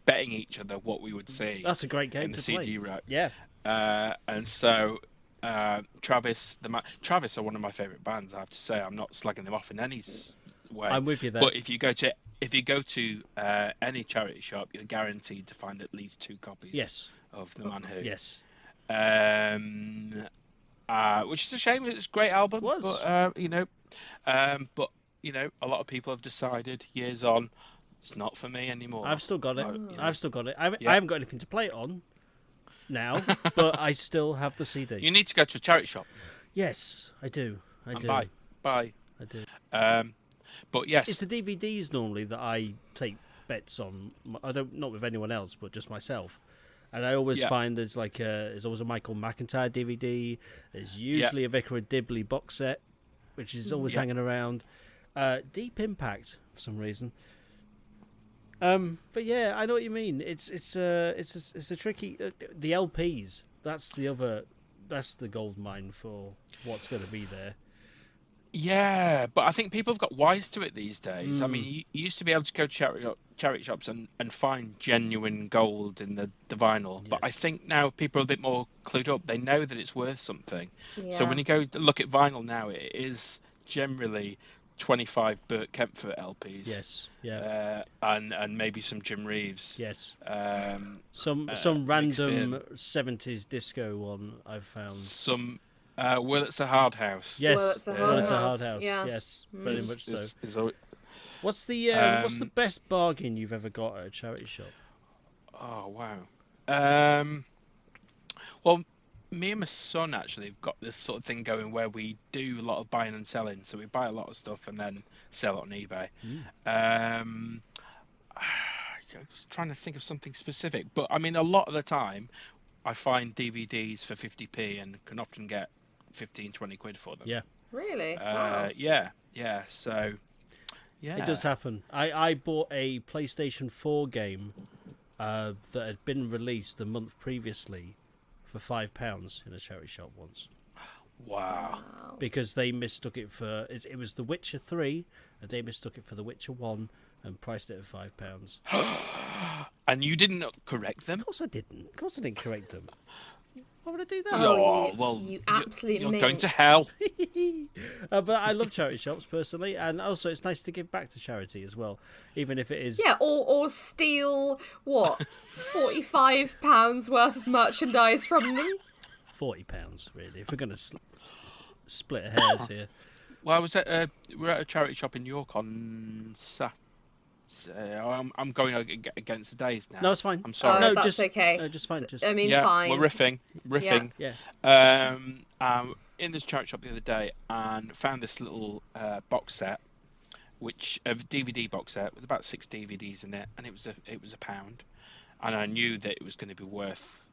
Speaker 4: betting each other what we would see.
Speaker 2: That's a great game
Speaker 4: in the
Speaker 2: to
Speaker 4: CD
Speaker 2: play.
Speaker 4: rack.
Speaker 2: Yeah.
Speaker 4: And so Travis are one of my favourite bands. I have to say, I'm not slagging them off in any way.
Speaker 2: I'm with you there.
Speaker 4: But if you go to any charity shop, you're guaranteed to find at least 2 copies.
Speaker 2: Yes.
Speaker 4: Of the Man Who.
Speaker 2: Yes.
Speaker 4: Which is a shame. It's a great album.
Speaker 2: It was.
Speaker 4: But a lot of people have decided years on, it's not for me anymore.
Speaker 2: I've still got it.
Speaker 4: Yeah.
Speaker 2: I've still got it. I haven't got anything to play it on now, but I still have the CD.
Speaker 4: You need to go to a charity shop.
Speaker 2: Yes, I do. I do.
Speaker 4: Buy.
Speaker 2: I do.
Speaker 4: But yes,
Speaker 2: It's the DVDs normally that I take bets on. I don't, not with anyone else, but just myself. And I always find there's always a Michael McIntyre DVD. There's usually a Vicar of Dibley box set, which is always hanging around. Deep Impact for some reason. But yeah, I know what you mean. It's a tricky the LPs. That's the gold mine for what's going to be there.
Speaker 4: Yeah, but I think people have got wise to it these days. I mean, you used to be able to go to charity shops and find genuine gold in the vinyl.
Speaker 2: Yes.
Speaker 4: But I think now people are a bit more clued up. They know that it's worth something.
Speaker 3: Yeah.
Speaker 4: So when you go to look at vinyl now, it is generally 25 Burt Kempfert LPs.
Speaker 2: Yes, yeah.
Speaker 4: And maybe some Jim Reeves.
Speaker 2: Yes.
Speaker 4: Some
Speaker 2: random 70s disco one I've found.
Speaker 4: Some Well, It's a Hard House.
Speaker 2: Yes.
Speaker 3: Well, It's a
Speaker 2: Well,
Speaker 3: Hard
Speaker 2: It's a
Speaker 3: House,
Speaker 2: Hard House.
Speaker 3: yeah.
Speaker 2: Yes, very much so.
Speaker 4: Is
Speaker 2: What's the best bargain you've ever got at a charity shop?
Speaker 4: Oh wow. Well, me and my son actually have got this sort of thing going where we do a lot of buying and selling. So we buy a lot of stuff and then sell it on eBay. I'm trying to think of something specific, but I mean, a lot of the time, I find DVDs for 50p and can often get 15, 20 quid for them.
Speaker 2: Yeah.
Speaker 3: Really? Wow.
Speaker 4: Yeah. So, yeah.
Speaker 2: It does happen. I bought a PlayStation 4 game that had been released the month previously for £5 in a charity shop once.
Speaker 4: Wow.
Speaker 2: Because they mistook it for... It was The Witcher 3, and they mistook it for The Witcher 1 and priced it at £5.
Speaker 4: And you didn't correct them?
Speaker 2: Of course I didn't. Of course I didn't correct them. Why would I do that?
Speaker 3: Oh,
Speaker 4: well,
Speaker 3: you absolute
Speaker 4: you're
Speaker 3: minx.
Speaker 4: going to hell.
Speaker 2: But I love charity shops personally, and also it's nice to give back to charity as well, even if it is...
Speaker 3: Yeah, or steal, what, £45 worth of merchandise from them?
Speaker 2: £40, really, if we're going to split hairs here.
Speaker 4: Well, we're at a charity shop in York on Saturday. I'm going against the days now.
Speaker 2: No, it's fine.
Speaker 4: I'm sorry.
Speaker 2: No,
Speaker 3: that's
Speaker 2: just
Speaker 3: okay.
Speaker 2: No, just fine. Just
Speaker 3: I mean,
Speaker 4: yeah,
Speaker 3: fine.
Speaker 4: we're riffing.
Speaker 2: yeah.
Speaker 4: In this charity shop the other day, and found this little box set, which a DVD box set with about 6 DVDs in it, and it was a pound, and I knew that it was going to be worth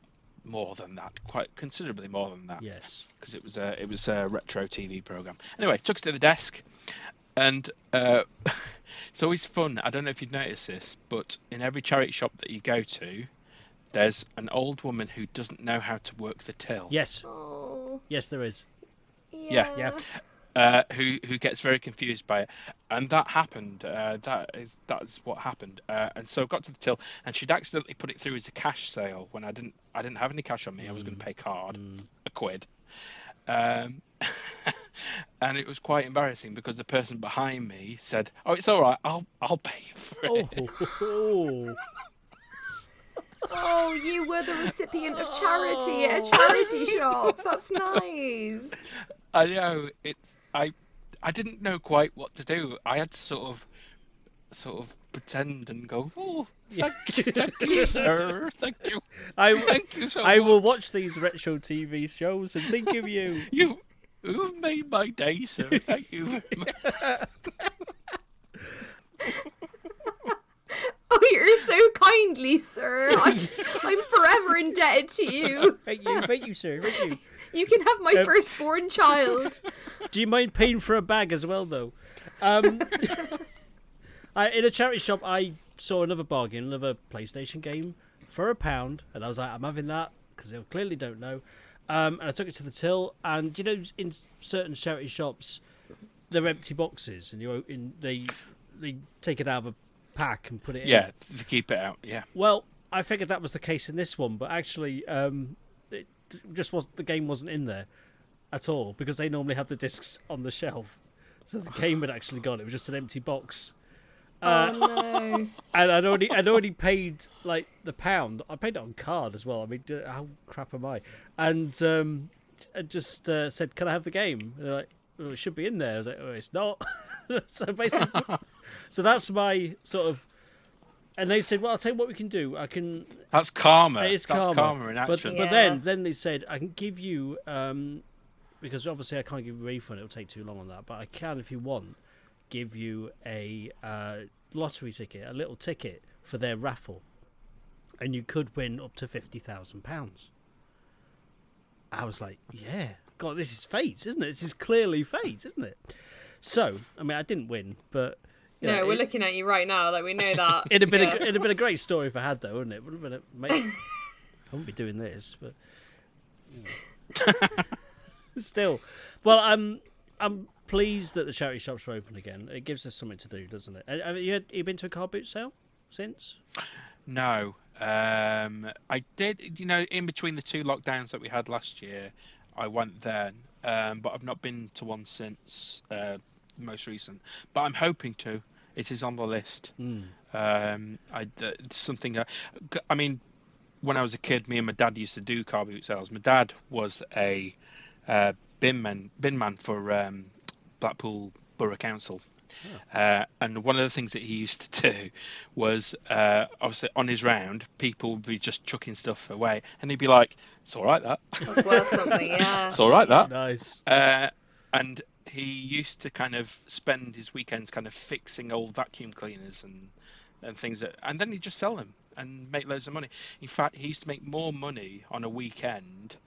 Speaker 4: more than that, quite considerably more than that.
Speaker 2: Yes,
Speaker 4: because it was a retro TV program. Anyway, took it to the desk, and it's always fun. I don't know if you've noticed this, but in every charity shop that you go to, there's an old woman who doesn't know how to work the till.
Speaker 2: yes,
Speaker 3: Oh,
Speaker 2: yes, there is.
Speaker 3: yeah.
Speaker 4: Who gets very confused by it, and that happened. That's what happened. And so I got to the till, and she'd accidentally put it through as a cash sale when I didn't have any cash on me. I was going to pay card, £1. And it was quite embarrassing because the person behind me said, "Oh, it's all right. I'll pay you for it."
Speaker 2: Oh.
Speaker 3: Oh, you were the recipient of charity at a charity shop. That's nice.
Speaker 4: I know. I didn't know quite what to do. I had to sort of pretend and go, "Oh, thank you, sir. Thank you. Thank you so much.
Speaker 2: I will watch these retro TV shows and think of you.
Speaker 4: You've made my day, sir. Thank you very much."
Speaker 3: Oh, you're so kindly, sir. I'm forever indebted to you.
Speaker 2: Thank you, sir. Thank you.
Speaker 3: You can have my firstborn child.
Speaker 2: Do you mind paying for a bag as well, though? In a charity shop, I saw another bargain, another PlayStation game for £1, and I was like, I'm having that because they clearly don't know. And I took it to the till, and you know, in certain charity shops, they're empty boxes, and they take it out of a pack and put it in.
Speaker 4: Yeah, to keep it out. Yeah.
Speaker 2: Well, I figured that was the case in this one, but actually, it just the game wasn't in there at all because they normally have the discs on the shelf. So the game had actually gone. It was just an empty box.
Speaker 3: Oh no!
Speaker 2: And I'd already paid like the £1. I paid it on card as well. I mean, how crap am I? And I just said, "Can I have the game?" And they're like, "Well, it should be in there." I was like, "Oh, it's not." So basically, so that's my sort of. And they said, "Well, I'll tell you what we can do. I can."
Speaker 4: That's karma.
Speaker 2: It's
Speaker 4: That's
Speaker 2: karma.
Speaker 4: karma in action.
Speaker 2: But then they said, "I can give you because obviously I can't give you a refund. It'll take too long on that. But I can, if you want, give you a lottery ticket, a little ticket for their raffle, and you could win up to £50,000." I was like, "Yeah, God, this is fate, isn't it? This is clearly fate, isn't it?" So, I mean, I didn't win, but you know,
Speaker 3: We're looking at you right now, like we know that.
Speaker 2: it'd have been a great story if I had, though, wouldn't it? Would have been I wouldn't be doing this, but still. Well, I'm pleased that the charity shops are open again. It gives us something to do, doesn't it? Have you been to a car boot sale since?
Speaker 4: No. I did, in between the 2 lockdowns that we had last year, I went then, but I've not been to one since the most recent. But I'm hoping to. It is on the list. Something. I mean, when I was a kid, me and my dad used to do car boot sales. My dad was a bin man for Blackpool Borough Council. And one of the things that he used to do was, obviously, on his round, people would be just chucking stuff away, and he'd be like, "It's all right, that."
Speaker 3: That's worth something, yeah.
Speaker 4: It's all right, that.
Speaker 2: Nice.
Speaker 4: And he used to kind of spend his weekends kind of fixing old vacuum cleaners and things, and then he'd just sell them and make loads of money. In fact, he used to make more money on a weekend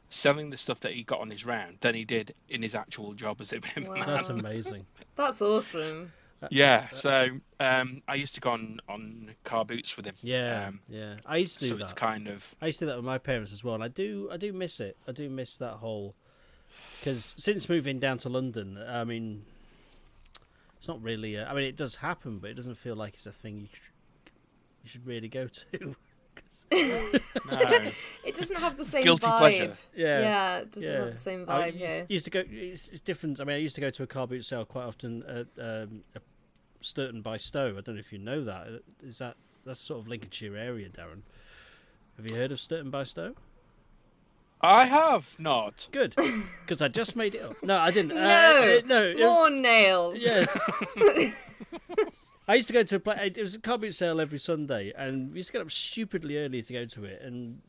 Speaker 4: selling the stuff that he got on his round than he did in his actual job as a bin man.
Speaker 2: That's amazing.
Speaker 3: That's awesome.
Speaker 4: Yeah, so I used to go on car boots with him.
Speaker 2: Yeah, I used to do
Speaker 4: so
Speaker 2: that.
Speaker 4: It's kind of.
Speaker 2: I used to do that with my parents as well, and I do miss it. I do miss that whole. Because since moving down to London, I mean, it's not really. I mean, it does happen, but it doesn't feel like it's a thing you should really go to.
Speaker 4: No.
Speaker 3: It doesn't have the same
Speaker 4: Guilty
Speaker 3: vibe.
Speaker 4: pleasure.
Speaker 3: Yeah, it doesn't have the same vibe here.
Speaker 2: Used to go. It's different. I mean, I used to go to a car boot sale quite often at Sturton by Stowe. I don't know if you know that. That's sort of Lincolnshire area, Darren? Have you heard of Sturton by Stowe?
Speaker 4: I have not.
Speaker 2: Good, because I just made it up. No, I didn't.
Speaker 3: No, more nails.
Speaker 2: Yes. I used to go to it was a car boot sale every Sunday, and we used to get up stupidly early to go to it. And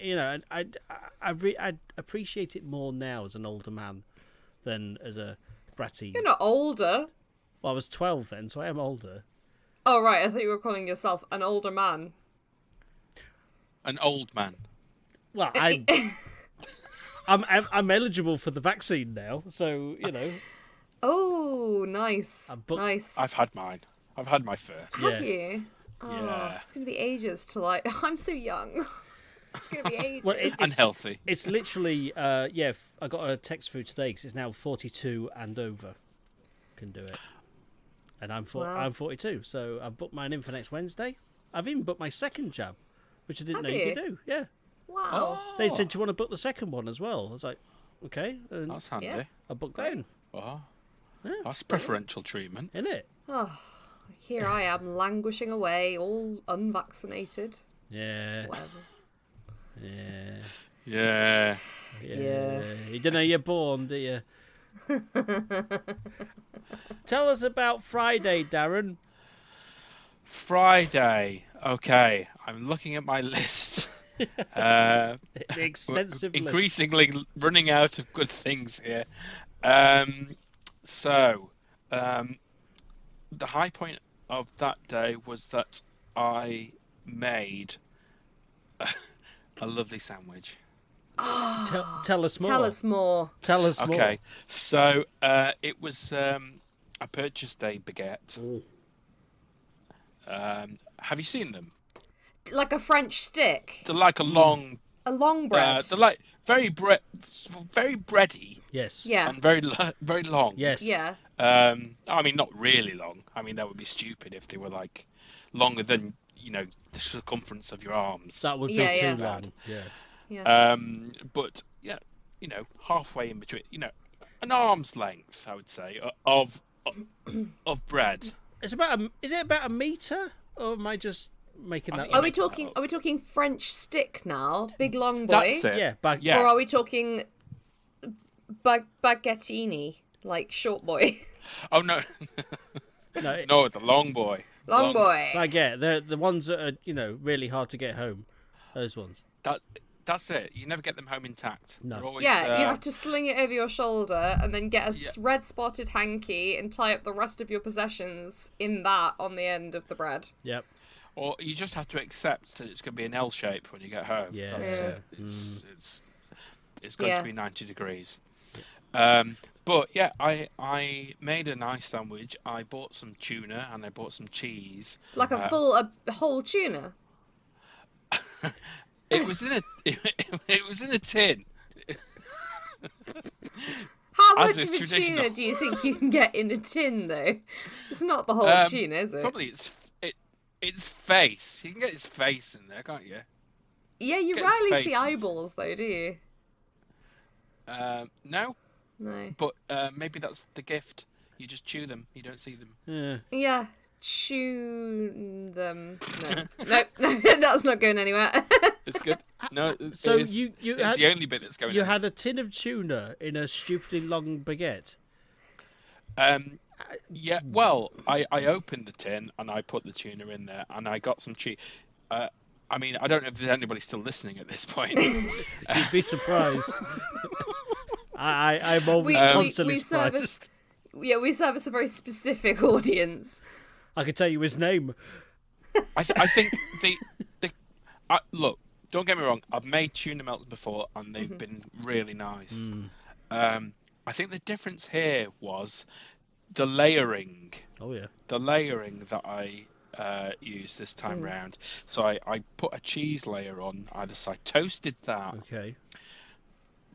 Speaker 2: and I'd appreciate it more now as an older man than as a bratty.
Speaker 3: You're not older.
Speaker 2: Well, I was 12 then, so I am older.
Speaker 3: Oh right, I thought you were calling yourself an older man.
Speaker 4: An old man.
Speaker 2: Well, I'm eligible for the vaccine now, so
Speaker 3: Oh, nice. Nice.
Speaker 4: I've had mine. I've had my first.
Speaker 3: Have you? Oh,
Speaker 4: Yeah.
Speaker 3: It's going to be ages to I'm so young. It's going to be ages.
Speaker 2: Well,
Speaker 4: Unhealthy.
Speaker 2: It's literally, I got a text through today because it's now 42 and over can do it. And I'm 42, so I've booked mine in for next Wednesday. I've even booked my second jab, which I didn't know you could do. Yeah.
Speaker 3: Wow.
Speaker 2: They said, "Do you want to book the second one as well?" I was like, "Okay." And
Speaker 4: That's handy.
Speaker 3: Yeah.
Speaker 2: I booked that in.
Speaker 4: Oh,
Speaker 2: Yeah.
Speaker 4: that's preferential treatment.
Speaker 2: Isn't it?
Speaker 3: Oh, here I am languishing away, all unvaccinated.
Speaker 2: Yeah.
Speaker 3: Whatever.
Speaker 2: Yeah.
Speaker 4: Yeah.
Speaker 2: You don't know you're born, do you? Tell us about Friday, Darren.
Speaker 4: Friday. Okay, I'm looking at my list.
Speaker 2: The extensive list.
Speaker 4: Increasingly running out of good things here. The high point of that day was that I made a lovely sandwich.
Speaker 2: Tell us more.
Speaker 3: Tell us more.
Speaker 2: Tell us more.
Speaker 4: Okay, so it was I purchased a baguette. Have you seen them?
Speaker 3: Like a French stick.
Speaker 4: They're like a long
Speaker 3: bread.
Speaker 4: they're like very bready.
Speaker 2: Yes.
Speaker 3: Yeah.
Speaker 4: And very long.
Speaker 2: Yes.
Speaker 3: Yeah.
Speaker 4: I mean, not really long. I mean, that would be stupid if they were like longer than the circumference of your arms.
Speaker 2: That would be too long. Yeah.
Speaker 3: Yeah.
Speaker 4: But yeah, halfway in between. An arm's length, I would say, of bread.
Speaker 2: Is it about a meter, or am I just making that?
Speaker 3: Are we talking French stick now? Big long boy?
Speaker 4: That's it.
Speaker 2: Yeah.
Speaker 3: Or are we talking baguettini, like short boy?
Speaker 4: Oh no. No, the long boy.
Speaker 3: Long boy.
Speaker 2: Baguette. They're the ones that are really hard to get home. Those ones.
Speaker 4: That's it. You never get them home intact.
Speaker 2: No.
Speaker 4: They're always,
Speaker 3: Yeah, you have to sling it over your shoulder and then get a
Speaker 4: Yeah.
Speaker 3: red spotted hanky and tie up the rest of your possessions in that on the end of the bread.
Speaker 2: Yep.
Speaker 4: Or you just have to accept that it's going to be an L shape when you get home.
Speaker 2: Yeah.
Speaker 4: That's
Speaker 3: Yeah.
Speaker 4: it. It's going
Speaker 3: Yeah.
Speaker 4: to be 90 degrees. But yeah, I made a nice sandwich. I bought some tuna and I bought some cheese.
Speaker 3: Like a whole tuna.
Speaker 4: It was in a it was in a tin.
Speaker 3: How
Speaker 4: As
Speaker 3: much
Speaker 4: is
Speaker 3: of a
Speaker 4: traditional.
Speaker 3: tuna do you think you can get in a tin, though? It's not the whole tuna, is it?
Speaker 4: Probably its face. You can get its face in there, can't you?
Speaker 3: Yeah, you
Speaker 4: get its
Speaker 3: rarely see
Speaker 4: face.
Speaker 3: eyeballs, though, do you?
Speaker 4: No,
Speaker 3: No.
Speaker 4: but maybe that's the gift. You just chew them. You don't see them.
Speaker 2: Yeah.
Speaker 3: Yeah, chew them. No, no, that's not going anywhere.
Speaker 4: It's good. No,
Speaker 2: So
Speaker 4: it's the only bit that's going.
Speaker 2: You
Speaker 4: in.
Speaker 2: had a tin of tuna in a stupidly long baguette.
Speaker 4: Yeah. Well, I opened the tin and I put the tuna in there and I got some cheese. I mean, I don't know if there's anybody still listening at this point.
Speaker 2: You'd be surprised. I'm always constantly surprised.
Speaker 3: We service a very specific audience.
Speaker 2: I could tell you his name.
Speaker 4: I think look. Don't get me wrong. I've made tuna melts before, and they've been really nice. I think the difference here was the layering.
Speaker 2: Oh yeah.
Speaker 4: The layering that I used this time round. So I put a cheese layer on either side, toasted that,
Speaker 2: Okay.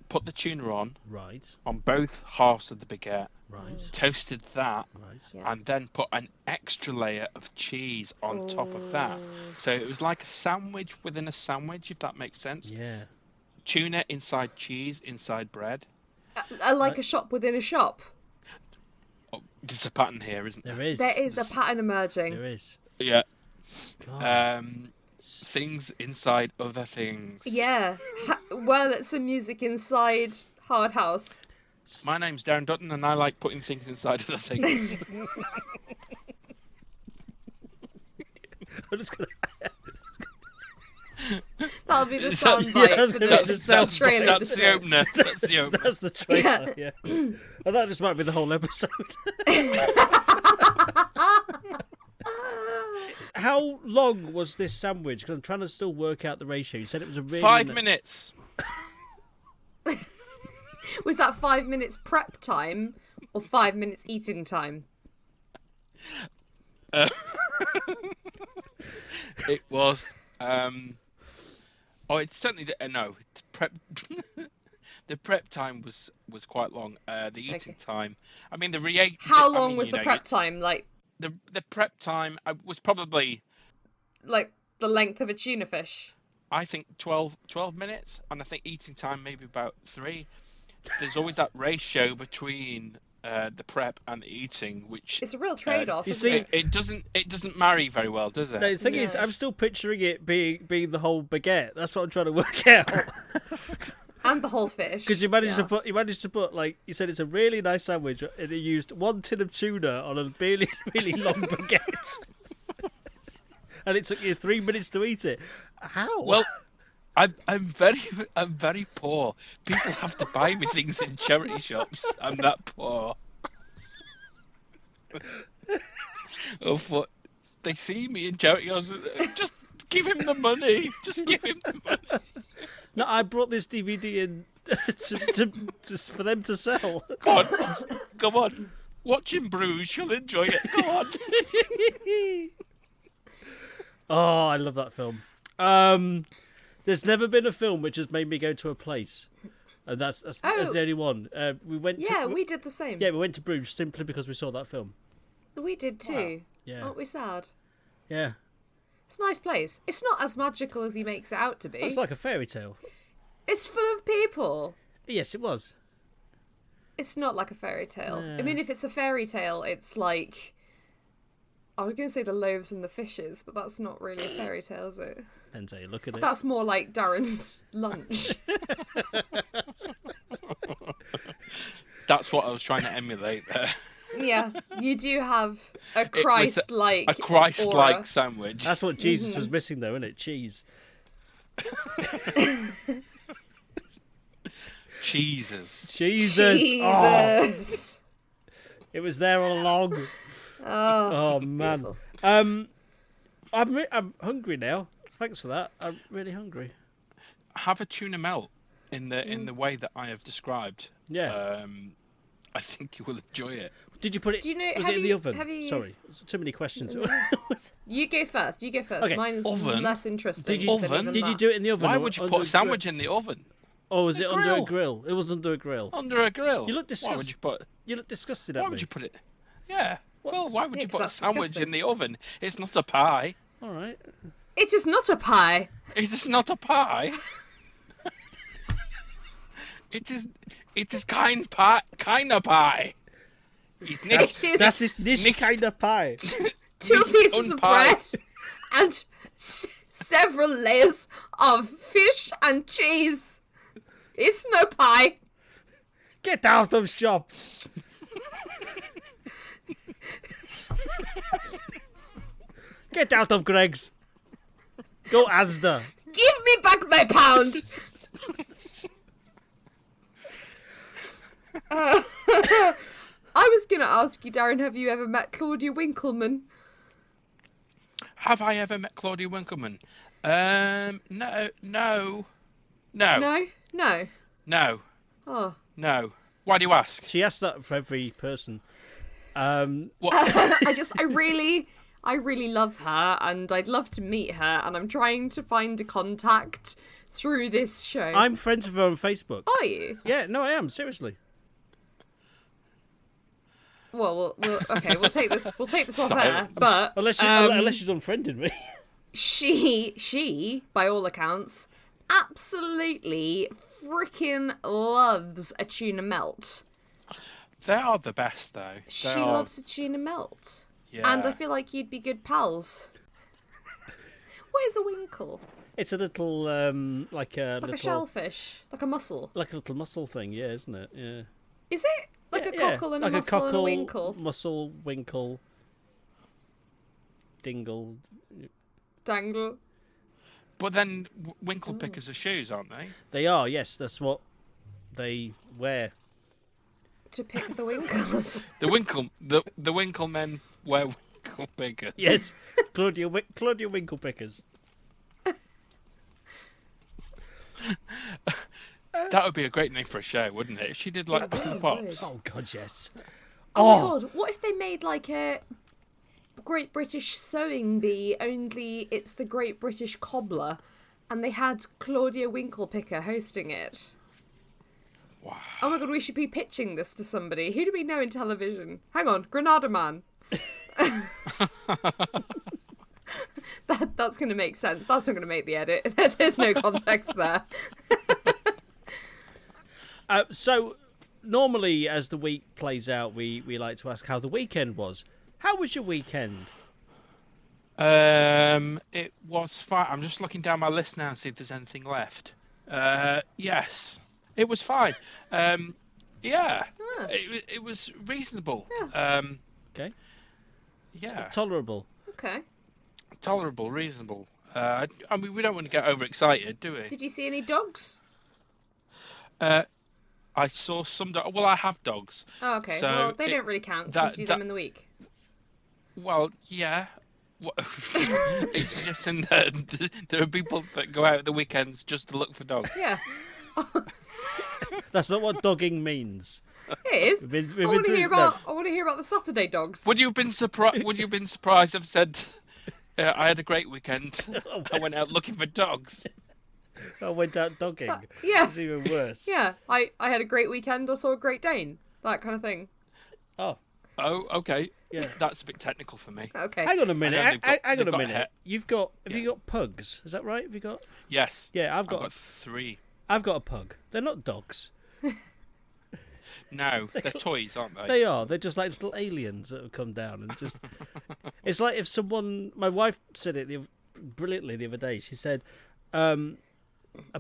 Speaker 4: put the tuna on
Speaker 2: Right.
Speaker 4: both halves of the baguette,
Speaker 2: Right.
Speaker 4: toasted that,
Speaker 2: Right.
Speaker 3: Yeah.
Speaker 4: and then put an extra layer of cheese on top of that. So it was like a sandwich within a sandwich, if that makes sense.
Speaker 2: Yeah.
Speaker 4: Tuna inside cheese, inside bread.
Speaker 3: Like a shop within a shop.
Speaker 4: Oh, there's a pattern here, isn't there?
Speaker 2: There is.
Speaker 3: There is a pattern emerging.
Speaker 2: There is.
Speaker 4: Yeah.
Speaker 2: God.
Speaker 4: Things inside other things.
Speaker 3: Yeah. Well, it's some music inside Hard House.
Speaker 4: My name's Darren Dutton, and I like putting things inside other things.
Speaker 2: I'm just gonna.
Speaker 3: That'll be the
Speaker 4: Is that-
Speaker 3: soundbite
Speaker 2: yeah, I was
Speaker 3: for
Speaker 2: gonna-
Speaker 3: the
Speaker 2: that's the soundbite.
Speaker 3: trailer.
Speaker 4: That's the opener. That's the opener.
Speaker 2: That's the trailer. Yeah. Well, that just might be the whole episode. How long was this sandwich? Because I'm trying to still work out the ratio. You said it was a really
Speaker 4: 5 minutes.
Speaker 3: Was that 5 minutes prep time or 5 minutes eating time?
Speaker 4: It was. Oh, it's certainly no. It's prep. The prep time was quite long. The eating time. I mean,
Speaker 3: How long was the prep time? Like
Speaker 4: the prep time was probably
Speaker 3: the length of a tuna fish.
Speaker 4: I think 12 minutes, and I think eating time maybe about 3. There's always that ratio between the prep and the eating, which
Speaker 3: It's a real trade-off.
Speaker 2: you
Speaker 3: isn't
Speaker 2: see-
Speaker 3: it?
Speaker 4: it doesn't marry very well, does it?
Speaker 2: No, the thing is,
Speaker 3: Yeah.
Speaker 2: I'm still picturing it being the whole baguette. That's what I'm trying to work out.
Speaker 3: And the whole fish.
Speaker 2: Because you managed to put like you said, it's a really nice sandwich, and you used 1 tin of tuna on a really really long baguette. and it took you 3 minutes to eat it. How?
Speaker 4: Well, I'm very poor. People have to buy me things in charity shops. I'm that poor. They see me in charity shops. Just give him the money. Just give him the money.
Speaker 2: No, I brought this DVD in for them to sell.
Speaker 4: Come on. Watch in Bruges. You'll enjoy it. Go on.
Speaker 2: Oh, I love that film. There's never been a film which has made me go to a place, and that's the only one. We went.
Speaker 3: We did the same.
Speaker 2: Yeah, we went to Bruges simply because we saw that film.
Speaker 3: We did too.
Speaker 4: Wow.
Speaker 2: Yeah.
Speaker 3: Aren't we sad?
Speaker 2: Yeah.
Speaker 3: It's a nice place. It's not as magical as he makes it out to be.
Speaker 2: It's like a fairy tale.
Speaker 3: It's full of people.
Speaker 2: Yes, it was.
Speaker 3: It's not like a fairy tale.
Speaker 2: Yeah.
Speaker 3: I mean, if it's a fairy tale, it's like... I was going to say the loaves and the fishes, but that's not really a fairy tale, is it?
Speaker 2: Depends how you look at it.
Speaker 3: That's more like Darren's lunch.
Speaker 4: That's what I was trying to emulate there.
Speaker 3: Yeah, you do have a Christ-like
Speaker 4: A Christ-like
Speaker 3: aura.
Speaker 4: sandwich.
Speaker 2: That's what Jesus was missing, though, isn't it? Cheese.
Speaker 4: Jesus.
Speaker 3: Jesus.
Speaker 2: It was there all along. Oh man.
Speaker 3: Beautiful.
Speaker 2: I'm hungry now. Thanks for that. I'm really hungry.
Speaker 4: Have a tuna melt in the way that I have described.
Speaker 2: Yeah.
Speaker 4: I think you will enjoy it.
Speaker 2: Did you put it?
Speaker 3: Do you know-
Speaker 2: was
Speaker 3: have
Speaker 2: it in the
Speaker 3: you-
Speaker 2: oven?
Speaker 3: have you-
Speaker 2: Sorry, too many questions.
Speaker 3: You go first.
Speaker 2: Okay,
Speaker 3: Mine's
Speaker 4: oven?
Speaker 3: less interesting.
Speaker 2: Did you-
Speaker 3: than
Speaker 4: Oven?
Speaker 3: even
Speaker 2: Did you
Speaker 3: that.
Speaker 2: do it in the oven?
Speaker 4: Why
Speaker 2: or
Speaker 4: would you
Speaker 2: under
Speaker 4: put a
Speaker 2: grill?
Speaker 4: sandwich in the oven?
Speaker 2: Oh, was it under a
Speaker 4: grill?
Speaker 2: grill? It was under a grill.
Speaker 4: Under a grill?
Speaker 2: You look
Speaker 4: Why would
Speaker 2: disgusted.
Speaker 4: you put?
Speaker 2: You look disgusted at
Speaker 4: Why
Speaker 2: me.
Speaker 4: would you put it? Yeah. Well, why would
Speaker 3: Yeah,
Speaker 4: you
Speaker 3: 'cause
Speaker 4: put a
Speaker 3: that's
Speaker 4: sandwich
Speaker 3: disgusting.
Speaker 4: in the oven? It's not a pie.
Speaker 2: All right.
Speaker 3: It is not a pie.
Speaker 4: It is not a pie. It is kind of pie. It's nicht.
Speaker 3: It is
Speaker 2: That's this
Speaker 4: Nicht-
Speaker 2: kind of pie.
Speaker 3: 2
Speaker 4: nicht
Speaker 3: pieces of
Speaker 4: pie.
Speaker 3: bread and several layers of fish and cheese. It's no pie.
Speaker 2: Get out of shop. Get out of Greg's. Go Asda.
Speaker 3: Give me back my pound. I was going to ask you, Darren, have you ever met Claudia Winkleman?
Speaker 4: Have I ever met Claudia Winkleman? No.
Speaker 3: No? Oh.
Speaker 4: No. Why do you ask?
Speaker 2: She asked that for every person.
Speaker 4: What?
Speaker 3: I really love her, and I'd love to meet her, and I'm trying to find a contact through this show.
Speaker 2: I'm friends with her on Facebook.
Speaker 3: Are you?
Speaker 2: Yeah, no, I am, seriously.
Speaker 3: Well, we'll take this off air.
Speaker 4: Silence.
Speaker 3: But
Speaker 2: Unless she's unfriended me.
Speaker 3: she, by all accounts, absolutely freaking loves a tuna melt.
Speaker 4: They are the best, though.
Speaker 3: She loves a tuna melt.
Speaker 4: Yeah.
Speaker 3: And I feel like you'd be good pals. Where's a winkle?
Speaker 2: It's a little, like a
Speaker 3: Like a shellfish? Like a mussel?
Speaker 2: like a little mussel thing, yeah, isn't it? Yeah.
Speaker 3: Is it? Like a cockle and a
Speaker 2: like
Speaker 3: mussel and a
Speaker 2: cockle,
Speaker 3: winkle?
Speaker 2: Mussel, winkle, dingle.
Speaker 3: Dangle.
Speaker 4: But then winkle pickers are shoes, aren't they?
Speaker 2: They are, yes, that's what they wear.
Speaker 3: To pick the winkles.
Speaker 4: The winkle men wear winkle pickers.
Speaker 2: Yes, Claudia Winkle Pickers.
Speaker 4: That would be a great name for a show, wouldn't it? If she did like
Speaker 3: It
Speaker 4: Pick
Speaker 3: really
Speaker 4: and Pops.
Speaker 3: would.
Speaker 2: Oh God, yes.
Speaker 3: Oh my god, what if they made like a Great British Sewing Bee, only it's the Great British Cobbler, and they had Claudia Winklepicker hosting it?
Speaker 4: Wow.
Speaker 3: Oh my god, we should be pitching this to somebody. Who do we know in television? Hang on, Granada Man. That's going to make sense. That's not going to make the edit. There's no context there.
Speaker 2: So, normally as the week plays out, we like to ask how the weekend was. How was your weekend?
Speaker 4: It was fine. I'm just looking down my list now and see if there's anything left. Yes, it was fine. Yeah, it was reasonable.
Speaker 2: Okay.
Speaker 4: Yeah,
Speaker 2: Tolerable.
Speaker 3: Okay.
Speaker 4: Tolerable, reasonable. I mean, we don't want to get overexcited, do we?
Speaker 3: Did you see any dogs?
Speaker 4: I saw some dogs. Well, I have dogs.
Speaker 3: Oh, okay.
Speaker 4: So
Speaker 3: Well, they don't really count because you see them in the week.
Speaker 4: Well, yeah. It's just in there are people that go out at the weekends just to look for dogs.
Speaker 3: Yeah.
Speaker 2: That's not what dogging means.
Speaker 3: It is. I want to hear about the Saturday dogs.
Speaker 4: Would you have been surprised? Would you have been surprised if I said I had a great weekend? I went out looking for dogs.
Speaker 2: I went out dogging.
Speaker 3: Yeah.
Speaker 2: It's even worse.
Speaker 3: Yeah. I had a great weekend. I saw a Great Dane. That kind of thing.
Speaker 2: Oh,
Speaker 4: okay.
Speaker 2: yeah.
Speaker 4: That's a bit technical for me.
Speaker 3: Okay.
Speaker 2: Hang on a minute. Hang on
Speaker 4: they've
Speaker 2: a
Speaker 4: got
Speaker 2: minute. Have you got pugs? Is that right? Have you got?
Speaker 4: Yes.
Speaker 2: Yeah, I've
Speaker 4: got 3.
Speaker 2: I've got a pug. They're not dogs.
Speaker 4: No, they're toys, aren't they?
Speaker 2: They are. They're just like little aliens that have come down and just. It's like if someone. My wife said it brilliantly the other day. She said, "A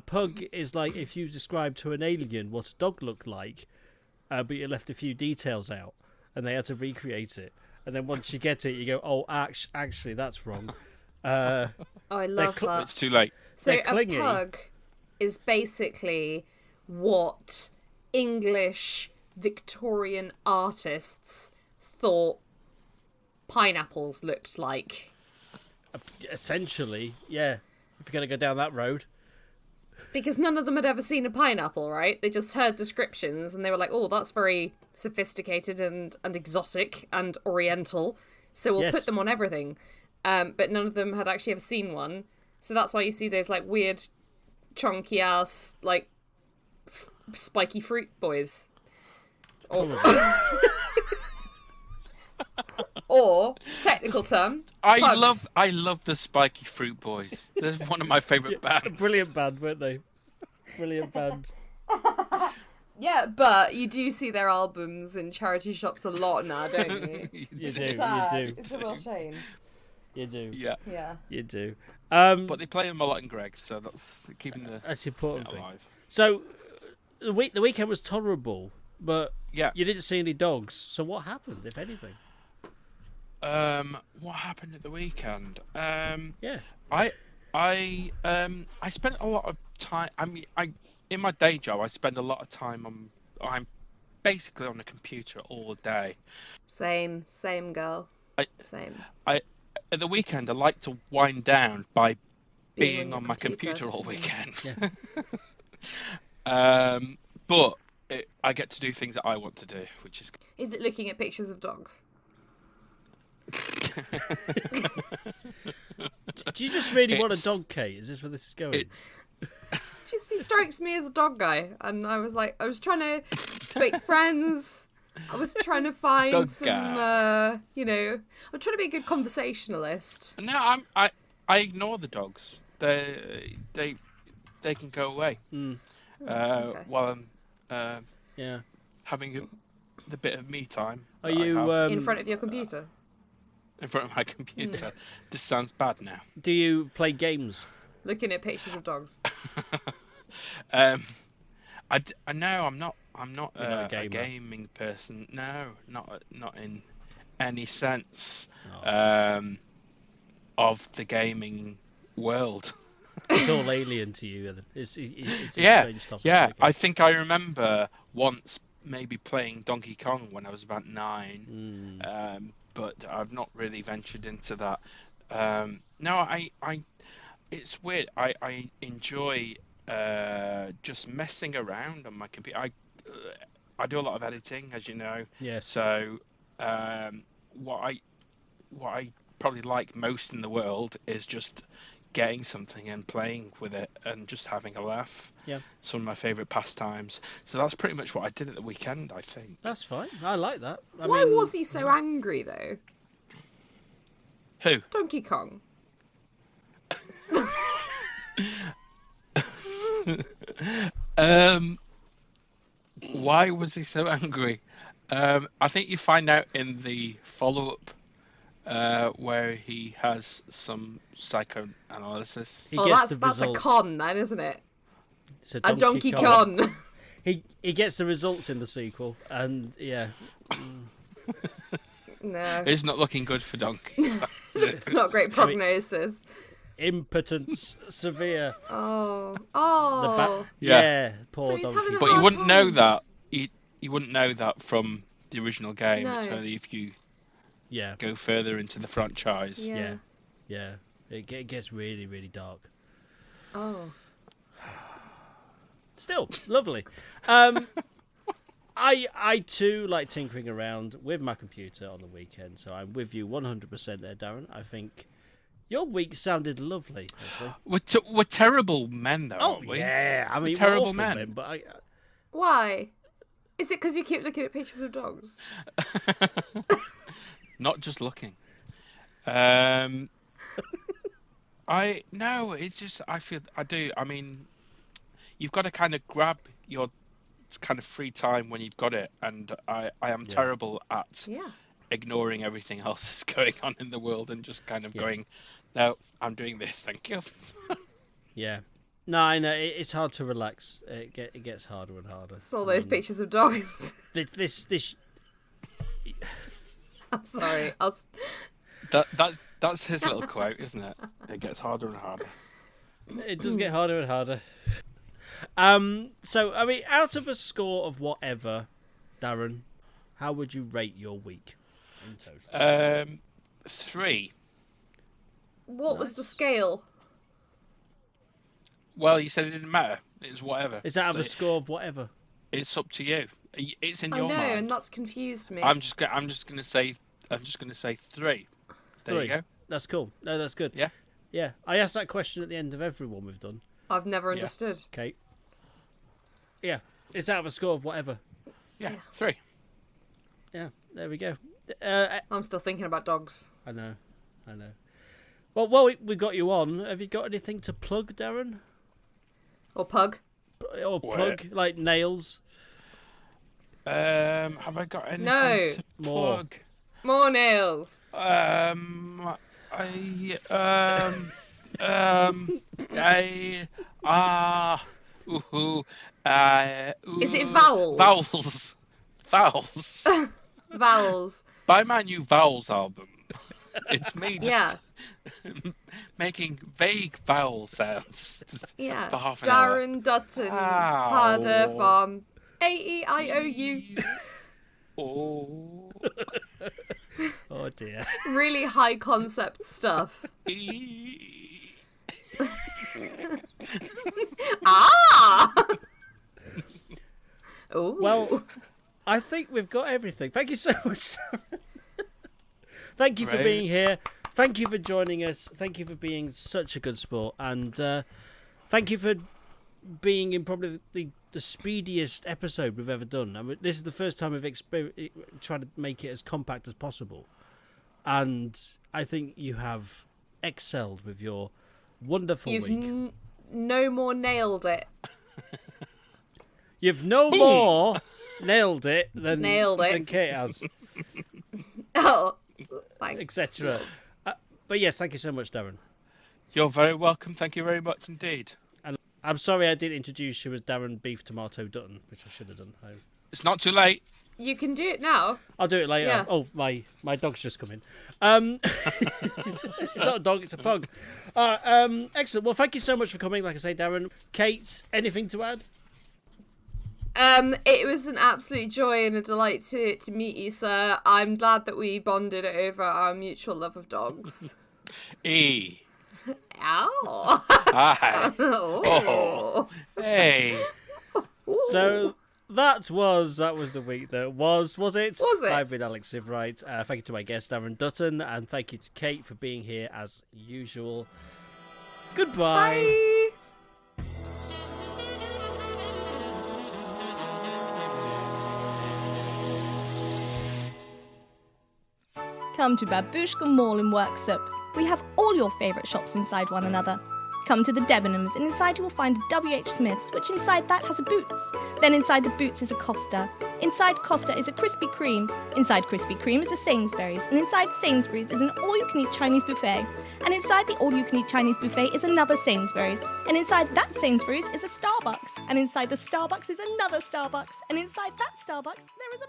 Speaker 2: pug is like if you described to an alien what a dog looked like, but you left a few details out, and they had to recreate it. And then once you get it, you go, oh, actually, that's wrong."
Speaker 3: Oh, I love that.
Speaker 4: It's too late.
Speaker 3: So
Speaker 2: They're
Speaker 3: a
Speaker 2: clingy.
Speaker 3: pug is basically what English Victorian artists thought pineapples looked like.
Speaker 2: Essentially, yeah. If you're going to go down that road.
Speaker 3: Because none of them had ever seen a pineapple, right? They just heard descriptions and they were like, oh, that's very sophisticated and exotic and oriental. So we'll put them on everything. But none of them had actually ever seen one. So that's why you see those like weird, chunky ass, like spiky fruit boys. Or technical term, pugs.
Speaker 4: I love the Spiky Fruit Boys. They're one of my favourite bands.
Speaker 2: Brilliant band, weren't they? Brilliant band.
Speaker 3: Yeah, but you do see their albums in charity shops a lot now, don't you?
Speaker 2: You do.
Speaker 3: It's a real shame.
Speaker 2: You do.
Speaker 3: Yeah.
Speaker 2: You do.
Speaker 4: But they play them a lot in Greg, so that's keeping
Speaker 2: that's the important thing.
Speaker 4: alive.
Speaker 2: So the weekend was tolerable, but
Speaker 4: Yeah.
Speaker 2: you didn't see any dogs. So what happened, if anything?
Speaker 4: What happened at the weekend?
Speaker 2: Yeah.
Speaker 4: I spent a lot of time. I mean, in my day job, I spend a lot of time I'm basically on the computer all day.
Speaker 3: Same girl. Same.
Speaker 4: At the weekend, I like to wind down by being
Speaker 3: on
Speaker 4: on
Speaker 3: your
Speaker 4: my
Speaker 3: computer.
Speaker 4: computer all weekend.
Speaker 2: Yeah.
Speaker 4: But I get to do things that I want to do, which is.
Speaker 3: Is it looking at pictures of dogs?
Speaker 2: Do you just really want a dog, Kate? Is this where this is going?
Speaker 3: He strikes me as a dog guy, and I was trying to make friends. I was trying to find
Speaker 4: Dog
Speaker 3: some,
Speaker 4: guy.
Speaker 3: I'm trying to be a good conversationalist.
Speaker 4: No, I ignore the dogs. They can go away.
Speaker 3: Okay.
Speaker 4: While I'm
Speaker 2: Yeah.
Speaker 4: having the bit of me time.
Speaker 2: Are
Speaker 4: that I
Speaker 2: you
Speaker 4: have
Speaker 3: In front of your computer.
Speaker 4: in front of my computer? This sounds bad now.
Speaker 2: Do you play games?
Speaker 3: Looking at pictures of dogs.
Speaker 4: I know I'm not
Speaker 2: You're not a
Speaker 4: a
Speaker 2: gamer.
Speaker 4: gaming person. No, not in any sense
Speaker 2: Oh.
Speaker 4: of the gaming world.
Speaker 2: It's all alien to you. It's a
Speaker 4: Yeah,
Speaker 2: strange topic.
Speaker 4: yeah.
Speaker 2: Okay.
Speaker 4: I think I remember once maybe playing Donkey Kong when I was about 9, but I've not really ventured into that. No, I it's weird. I enjoy just messing around on my computer. I do a lot of editing, as you know.
Speaker 2: Yes.
Speaker 4: So what I probably like most in the world is just getting something and playing with it and just having a laugh.
Speaker 2: Yeah.
Speaker 4: It's one of my favourite pastimes. So that's pretty much what I did at the weekend, I think.
Speaker 2: That's fine. I like that.
Speaker 3: Why was he so angry, though?
Speaker 4: Who?
Speaker 3: Donkey Kong.
Speaker 4: Why was he so angry? I think you find out in the follow-up where he has some psychoanalysis.
Speaker 2: He
Speaker 3: Oh,
Speaker 2: gets
Speaker 3: that's
Speaker 2: the
Speaker 3: a
Speaker 2: results.
Speaker 3: con then, isn't it?
Speaker 2: It's
Speaker 3: A Donkey Kong.
Speaker 2: He gets the results in the sequel, and yeah.
Speaker 3: No.
Speaker 4: It's not looking good for Donkey.
Speaker 3: It's not great prognosis.
Speaker 2: Impotence severe.
Speaker 3: Oh.
Speaker 2: Yeah, poor
Speaker 3: So he's
Speaker 2: donkey.
Speaker 3: having a
Speaker 4: But you
Speaker 3: hard
Speaker 4: wouldn't know
Speaker 3: time.
Speaker 4: that. You wouldn't know that from the original game.
Speaker 3: No.
Speaker 4: It's only if you
Speaker 2: Yeah,
Speaker 4: go further into the franchise.
Speaker 3: Yeah.
Speaker 2: It gets really, really dark.
Speaker 3: Oh.
Speaker 2: Still lovely. I too like tinkering around with my computer on the weekend, so I'm with you 100% there, Darren. I think your week sounded lovely, actually.
Speaker 4: We're terrible men, though,
Speaker 2: Oh
Speaker 4: aren't we?
Speaker 2: yeah, I mean
Speaker 4: We're terrible
Speaker 2: awful
Speaker 4: men.
Speaker 2: but
Speaker 3: Why? Is it because you keep looking at pictures of dogs?
Speaker 4: Not just looking. It's just I do. I mean, you've got to kind of grab your kind of free time when you've got it, and I am terrible at ignoring everything else that's going on in the world and just kind of going, no, I'm doing this, thank you.
Speaker 2: Yeah. No, I know it's hard to relax. It gets harder and harder.
Speaker 3: It's all those pictures of dogs.
Speaker 2: This.
Speaker 3: I'm sorry.
Speaker 4: That's his little quote, isn't it? It gets harder and harder.
Speaker 2: It does get harder and harder. So I mean, out of a score of whatever, Darren, how would you rate your week in total?
Speaker 4: 3.
Speaker 3: What was the scale?
Speaker 4: Well, you said it didn't matter. It was whatever.
Speaker 2: Is out of
Speaker 4: So
Speaker 2: a score of whatever?
Speaker 4: It's up to you. It's in
Speaker 3: I
Speaker 4: your
Speaker 3: know,
Speaker 4: mind.
Speaker 3: and that's confused me.
Speaker 4: I'm just gonna say 3. There you go.
Speaker 2: That's cool. No, that's good.
Speaker 4: Yeah.
Speaker 2: Yeah. I ask that question at the end of every one we've done.
Speaker 3: I've never understood.
Speaker 2: Kate. Yeah. It's out of a score of whatever.
Speaker 4: Yeah. 3.
Speaker 2: Yeah. There we go.
Speaker 3: I'm still thinking about dogs.
Speaker 2: I know. Well, while we've got you on, have you got anything to plug, Darren?
Speaker 3: Or pug.
Speaker 2: Or plug, like nails?
Speaker 4: Have I got anything to
Speaker 2: More.
Speaker 4: plug?
Speaker 3: More nails. Is it vowels?
Speaker 4: Vowels.
Speaker 3: Vowels.
Speaker 4: Buy my new Vowels album. It's me just making vague vowel sounds
Speaker 3: Yeah.
Speaker 4: for half an hour.
Speaker 3: Darren Dutton.
Speaker 4: Ow.
Speaker 3: Harder from AEIOU.
Speaker 4: Oh.
Speaker 2: Oh dear.
Speaker 3: Really high concept stuff. Ah! Ooh.
Speaker 2: Well, I think we've got everything. Thank you so much. Thank you for being here. Thank you for joining us. Thank you for being such a good sport. And thank you for being in probably the speediest episode we've ever done. I mean, this is the first time we've tried to make it as compact as possible. And I think you have excelled with your wonderful week.
Speaker 3: You've no more nailed it.
Speaker 2: You've no more nailed it than Kate has.
Speaker 3: Oh, thanks.
Speaker 2: Etc. But yes, thank you so much, Darren.
Speaker 4: You're very welcome. Thank you very much indeed.
Speaker 2: And I'm sorry I didn't introduce you as Darren Beef Tomato Dutton, which I should have done.
Speaker 4: It's not too late.
Speaker 3: You can do it now.
Speaker 2: I'll do it later.
Speaker 3: Yeah.
Speaker 2: Oh, my dog's just come in. It's not a dog, it's a pug. Excellent. Well, thank you so much for coming. Like I say, Darren. Kate, anything to add?
Speaker 3: It was an absolute joy and a delight to meet you, sir. I'm glad that we bonded over our mutual love of dogs.
Speaker 4: E.
Speaker 3: Ow.
Speaker 4: Hi.
Speaker 3: Oh.
Speaker 4: Hey.
Speaker 2: So that was the week that was it?
Speaker 3: Was it?
Speaker 2: I've been Alex Sievewright. Thank you to my guest, Darren Dutton, and thank you to Kate for being here as usual. Goodbye.
Speaker 3: Bye.
Speaker 1: Come to Babushka Mall in Worksop. We have all your favourite shops inside one another. Come to the Debenhams, and inside you will find a WH Smith's, which inside that has a Boots. Then inside the Boots is a Costa. Inside Costa is a Krispy Kreme. Inside Krispy Kreme is a Sainsbury's. And inside Sainsbury's is an all-you-can-eat Chinese buffet. And inside the all-you-can-eat Chinese buffet is another Sainsbury's. And inside that Sainsbury's is a Starbucks. And inside the Starbucks is another Starbucks. And inside that Starbucks, there is a